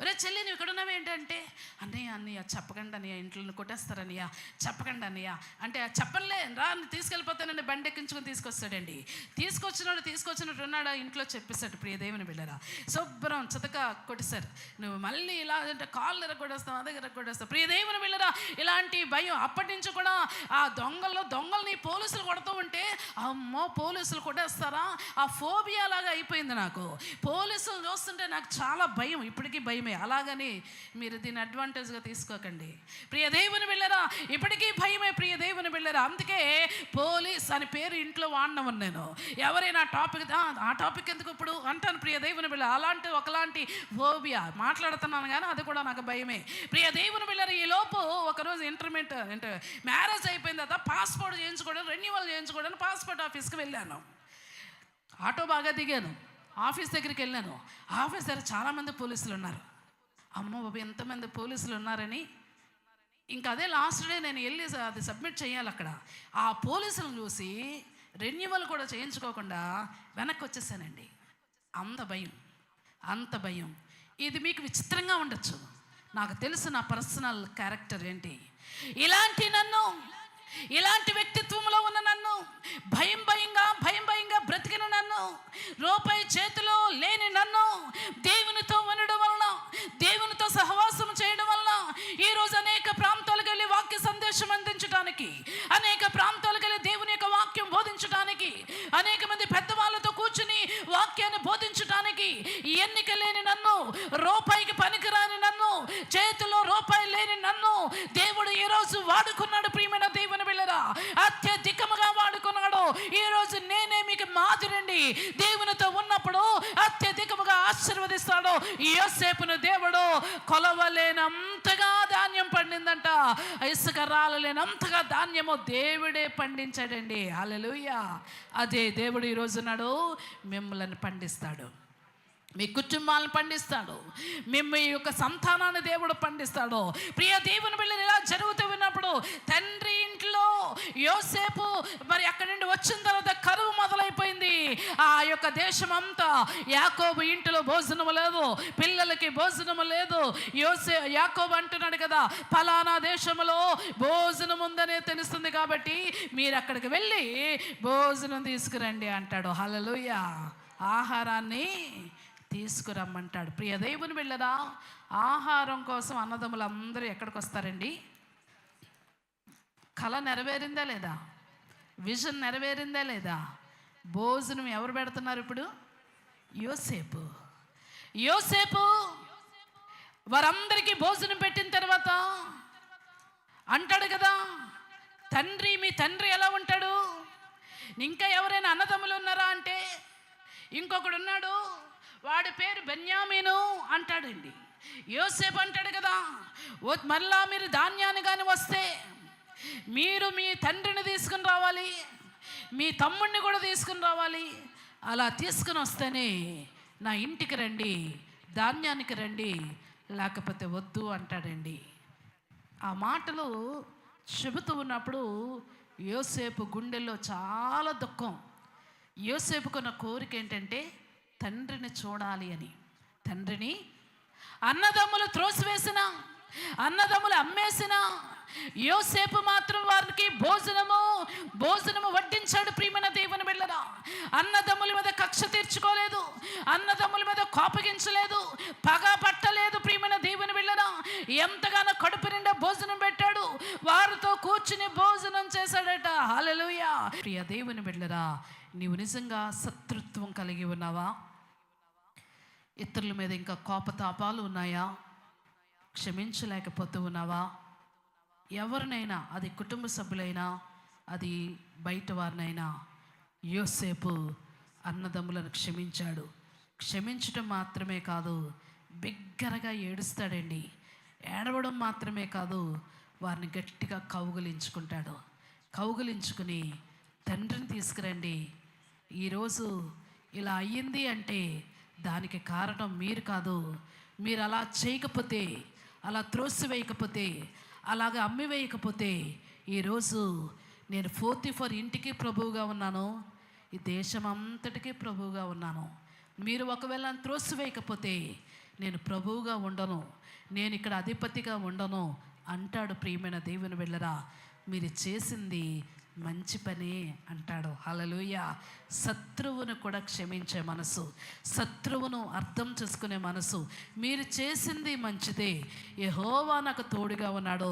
ఒరే చెల్లి నువ్వు ఇక్కడ ఉన్నావు ఏంటంటే, అన్నయ్య చెప్పకండి అన్నయ్య, ఇంట్లో కొట్టేస్తారన్నయ్య, చెప్పకండి అన్నయ్య అంటే, చెప్పలే రా తీసుకెళ్ళిపోతానండి. బండి ఎక్కించుకొని తీసుకొస్తాడండి. తీసుకొచ్చినట్టు ఉన్నాడు, ఇంట్లో చెప్పేస్తాడు. ప్రియ ప్రియ దేవుని బిడ్డరా. శుభ్రం చితక కొట్టేశారు. నువ్వు మళ్ళీ ఇలా అంటే కాళ్ళు ఎరగొడేస్తావు, అదే ఎరగొడేస్తావు. ప్రియ దేవుని బిడ్డరా, ఇలాంటి భయం అప్పటి నుంచి కూడా ఆ దొంగల్ని పోలీసులు కొడుతూ ఉంటే అమ్మో పోలీసులు కొట్టేస్తారా, ఆ ఫోబియా లాగా అయిపోయింది నాకు. పోలీసులు చూస్తుంటే నాకు చాలా భయం, ఇప్పటికీ భయమే. అలాగని మీరు దీన్ని అడ్వాంటేజ్గా తీసుకోకండి ప్రియ దేవుని బిడ్డరా. ఇప్పటికీ భయమే ప్రియ దేవుని బిడ్డరా. అందుకే పోలీస్ అని పేరు ఇంట్లో వాడినవు నేను. ఎవరైనా ఆ టాపిక్ ఎందుకు ఇప్పుడు అంటాను ప్రియ దేవుని బిడ్డ. ఒకలాంటి ఫోబియా మాట్లాడుతున్నాను కానీ అది కూడా నాకు భయమే ప్రియ దేవుని బిడ్డరా. ఈ లోపు ఒకరోజు అంటే మ్యారేజ్ అయిపోయిన తర్వాత పాస్పోర్ట్ చేయించుకోవడం, రెన్యువల్ చేయించుకోవడానికి పాస్పోర్ట్ ఆఫీస్కి వెళ్ళాను. ఆటో బాగా దిగాను, ఆఫీస్ దగ్గరికి వెళ్ళాను. ఆఫీస్ దగ్గర చాలామంది పోలీసులు ఉన్నారు. అమ్మో బాబు ఎంతమంది పోలీసులు ఉన్నారని ఇంకా అదే లాస్ట్ డే నేను వెళ్ళి అది సబ్మిట్ చేయాలి. అక్కడ ఆ పోలీసులను చూసి రెన్యువల్ కూడా చేయించుకోకుండా వెనక్కి వచ్చేసానండి. అంత భయం. ఇది మీకు విచిత్రంగా ఉండొచ్చు, నాకు తెలుసు నా పర్సనల్ క్యారెక్టర్ ఏంటి. ఇలాంటి వ్యక్తిత్వంలో ఉన్న నన్ను, భయంగా బ్రతికిన నన్ను, రూపాయి చేతిలో లేని నన్ను, దేవునితో ఉండడం వలన, దేవునితో సహవాసం చేయడం వలన ఈరోజు అనేక ప్రాంతాలకు వెళ్ళి వాక్య సందేశం అందించడానికి, అనేక ప్రాంతాలకు వెళ్ళి దేవుని యొక్క వాక్యం బోధించడానికి, అనేక మంది పెద్దవాళ్ళతో కూర్చుని వాక్యాన్ని బోధించడానికి, ఎన్నిక లేని నన్ను, రూపాయికి పనికిరాని నన్ను, చేతిలో రూపాయి లేని నన్ను దేవుడు ఈరోజు వాడుకున్నాడు. ప్రియమైన దేవుని బిడ్డరా, అత్యధికముగా వాడుకున్నాడు. ఈరోజు నేనే మీకు మాదిరండి. దేవునితో ఉన్నప్పుడు అత్యధికముగా ఆశీర్వదిస్తాడు. యోసేపును దేవుడు కొలవలేనంతగా ధాన్యం పండిందంట. ఇసుక రాలలేనంతగా ధాన్యము దేవుడే పండించాడండి. హల్లెలూయా. అదే దేవుడు ఈరోజు నాడు మిమ్మల్ని పండిస్తాడు, మీ కుటుంబాలను పండిస్తాడు, మీ యొక్క సంతానాన్ని దేవుడు పండిస్తాడు. ప్రియ దేవుని బిడ్డలు, ఇలా జరుగుతూ ఉన్నప్పుడు తండ్రి ఇంట్లో యోసేపు మరి అక్కడి నుండి వచ్చిన తర్వాత కరువు మొదలైపోయింది. ఆ యొక్క దేశం అంతా యాకోబు ఇంటిలో భోజనము లేదు, పిల్లలకి భోజనము లేదు. యాకోబు అంటున్నాడు కదా, ఫలానా దేశంలో భోజనం ఉందనే తెలుస్తుంది కాబట్టి మీరు అక్కడికి వెళ్ళి భోజనం తీసుకురండి అంటాడు. హల్లెలూయా. ఆహారాన్ని తీసుకురమ్మంటాడు. ప్రియ దేవుని బిడ్డరా, ఆహారం కోసం అన్నదమ్ములందరూ ఎక్కడికి వస్తారండి? కళ నెరవేరిందా లేదా? విజన్ నెరవేరిందా లేదా? భోజనం ఎవరు పెడుతున్నారు ఇప్పుడు? యోసేపు వారందరికీ భోజనం పెట్టిన తర్వాత అంటాడు కదా, మీ తండ్రి ఎలా ఉంటాడు? ఇంకా ఎవరైనా అన్నదమ్ములు ఉన్నారా అంటే ఇంకొకడు ఉన్నాడు, వాడి పేరు బెన్యామీను అంటాడండి. యోసేపు అంటాడు కదా, మళ్ళా మీరు ధాన్యాన్ని కానీ వస్తే మీరు మీ తండ్రిని తీసుకుని రావాలి, మీ తమ్ముడిని కూడా తీసుకుని రావాలి. అలా తీసుకుని వస్తేనే నా ఇంటికి రండి, ధాన్యానికి రండి, లేకపోతే వద్దు అంటాడండి. ఆ మాటలు చెబుతూ ఉన్నప్పుడు యోసేపు గుండెల్లో చాలా దుఃఖం. యోసేపుకున్న కోరిక ఏంటంటే తండ్రిని చూడాలి అని. తండ్రిని అన్నదమ్ములు త్రోసివేసిన, అన్నదమ్ములు అమ్మేసిన యోసేపు మాత్రం వారికి భోజనము వడ్డించాడు. ప్రియమైన దేవుని బిడ్డలారా, అన్నదమ్ముల మీద కక్ష తీర్చుకోలేదు, అన్నదమ్ముల మీద కోపగించలేదు, పగ పట్టలేదు. ప్రియమైన దేవుని బిడ్డలారా, ఎంతగానో కడుపు నిండా భోజనం పెట్టాడు, వారితో కూర్చుని భోజనం చేశాడట. హల్లెలూయా. ప్రియ దేవుని బిడ్డలారా, నీవు నిజంగా శత్రుత్వం కలిగి ఉన్నావా? ఇతరుల మీద ఇంకా కోపతాపాలు ఉన్నాయా? క్షమించలేకపోతూ ఉన్నావా? ఎవరినైనా, అది కుటుంబ సభ్యులైనా, అది బయట వారినైనా, యోసేపు అన్నదమ్ములను క్షమించాడు. క్షమించడం మాత్రమే కాదు, బిగ్గరగా ఏడుస్తాడండి. ఏడవడం మాత్రమే కాదు, వారిని గట్టిగా కౌగిలించుకుంటాడు. కౌగిలించుకుని తండ్రిని తీసుకురండి, ఈరోజు ఇలా అయ్యింది అంటే దానికి కారణం మీరు కాదు. మీరు అలా చేయకపోతే, అలా త్రోసివేయకపోతే, అలాగ అమ్మివేయకపోతే ఈరోజు నేను 44 ఇంటికి ప్రభువుగా ఉన్నాను, ఈ దేశం అంతటికీ ప్రభువుగా ఉన్నాను. మీరు ఒకవేళ త్రోసివేయకపోతే నేను ప్రభువుగా ఉండను, నేను ఇక్కడ అధిపతిగా ఉండను అంటాడు. ప్రియమైన దేవుని బిడ్డలారా, మీరు చేసింది మంచి పనే అంటాడు. హల్లెలూయా. శత్రువును కూడా క్షమించే మనసు, శత్రువును అర్థం చేసుకునే మనసు. మీరు చేసింది మంచిదే, యెహోవా నాకు తోడుగా ఉన్నాడు,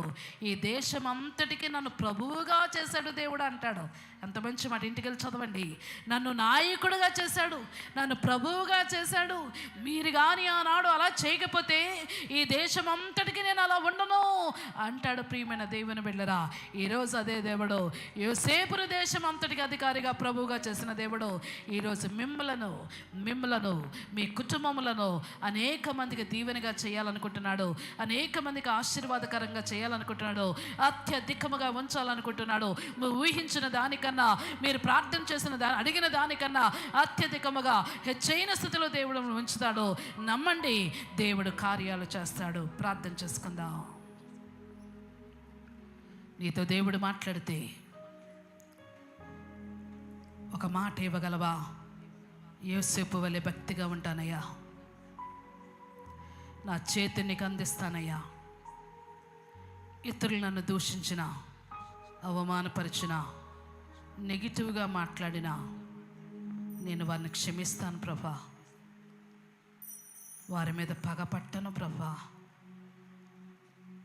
ఈ దేశం అంతటికి నన్ను ప్రభువుగా చేశాడు దేవుడు అంటాడు. ఎంత మంచి మాట. ఇంటికి వెళ్ళి చదవండి. నన్ను నాయకుడుగా చేశాడు, నన్ను ప్రభువుగా చేశాడు. మీరు కానీ ఆనాడు అలా చేయకపోతే ఈ దేశం అంతటికి నేను అలా ఉండను అంటాడు. ప్రియమైన దేవుని బిడ్డలారా, ఈరోజు అదే దేవుడు యోసేపును దేశం అంతటికి అధికారిగా ప్రభువుగా చేసిన దేవుడు ఈరోజు మిమ్మలను మీ కుటుంబములను అనేక మందికి దీవెనగా చేయాలనుకుంటున్నాడు, అనేక మందికి ఆశీర్వాదకరంగా చేయాలనుకుంటున్నాడు, అత్యధికముగా ఉంచాలనుకుంటున్నాడు. మీరు ఊహించిన దానికన్నా, మీరు ప్రార్థన చేసిన అడిగిన దానికన్నా అత్యధికముగా హెచ్చైన స్థితిలో దేవుడు ఉంచుతాడు. నమ్మండి, దేవుడు కార్యాలు చేస్తాడు. ప్రార్థన చేసుకుందాం. నీతో దేవుడు మాట్లాడితే ఒక మాట ఇవ్వగలవా? యోసేపు వలె భక్తిగా ఉంటానయ్యా, నా చేతిని నీకు అందిస్తానయ్యా. ఇతరులు నన్ను దూషించిన, అవమానపరిచిన, నెగిటివ్గా మాట్లాడినా నేను వారిని క్షమిస్తాను ప్రభా, వారి మీద పగపట్టను ప్రభా.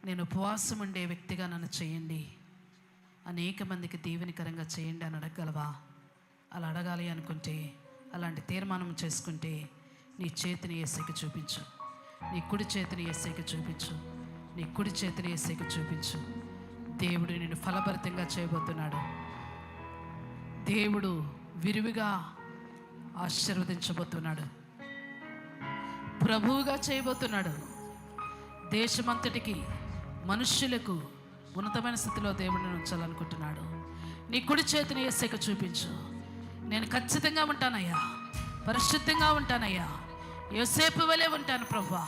నేను ఉపవాసం ఉండే వ్యక్తిగా నన్ను చేయండి, అనేక మందికి దీవెనకరంగా చేయండి అని అడగగలవా? అలా అడగాలి అనుకుంటే, అలాంటి తీర్మానం చేసుకుంటే నీ చేతిని యేసేకి చూపించు, నీ కుడి చేతిని యేసేకి చూపించు, నీ కుడి చేతిని యేసేకి చూపించు. దేవుడు నిన్ను ఫలభరితంగా చేయబోతున్నాడు. దేవుడు విరివిగా ఆశీర్వదించబోతున్నాడు, ప్రభువుగా చేయబోతున్నాడు. దేశమంతటికి, మనుష్యులకు ఉన్నతమైన స్థితిలో దేవుడిని ఉంచాలనుకుంటున్నాడు. నీ కుడి చేతిని యేసేకి చూపించు. నేను ఖచ్చితంగా ఉంటానయ్యా, పరిశుద్ధంగా ఉంటానయ్యా, యోసేపు వలె ఉంటాను ప్రభువా.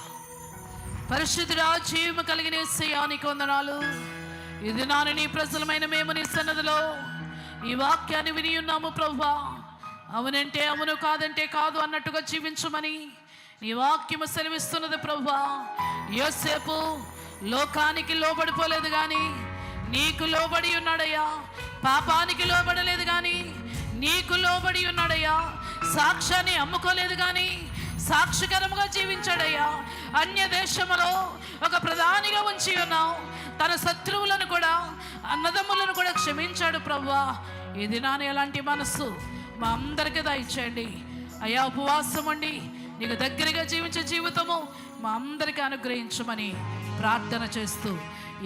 పరిశుద్ధుడా, జీవము కలిగిన యేసయ్యా నీకు వందనాలు. ఇది నాను నీ ప్రజలమైన మేము నీ సన్నిధిలో ఈ వాక్యాన్ని విని ఉన్నాము ప్రభువా. అవునంటే అవును, కాదంటే కాదు అన్నట్టుగా జీవించమని నీ వాక్యము సెలవిస్తున్నది ప్రభువా. యోసేపు లోకానికి లోబడిపోలేదు కానీ నీకు లోబడి ఉన్నాడయ్యా. పాపానికి లోబడలేదు కానీ నీకు లోబడి ఉన్నాడయ్యా. సాక్ష్యాన్ని అమ్ముకోలేదు కానీ సాక్షికరముగా జీవించాడయ్యా. అన్య దేశములో ఒక ప్రధానిగా ఉంచి ఉన్నావు. తన శత్రువులను కూడా, అన్నదమ్ములను కూడా క్షమించాడు ప్రభువా. ఇది నాని ఎలాంటి మనస్సు మా అందరికీ దయచేయండి అయ్యా. ఉపవాసం ఉండి నీకు దగ్గరగా జీవించే జీవితము మా అందరికీ అనుగ్రహించమని ప్రార్థన చేస్తూ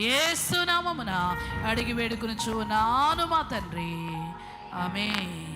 యేసు నామమున అడిగి వేడుకొనుచున్నాను మా తండ్రి. ఆమేన్.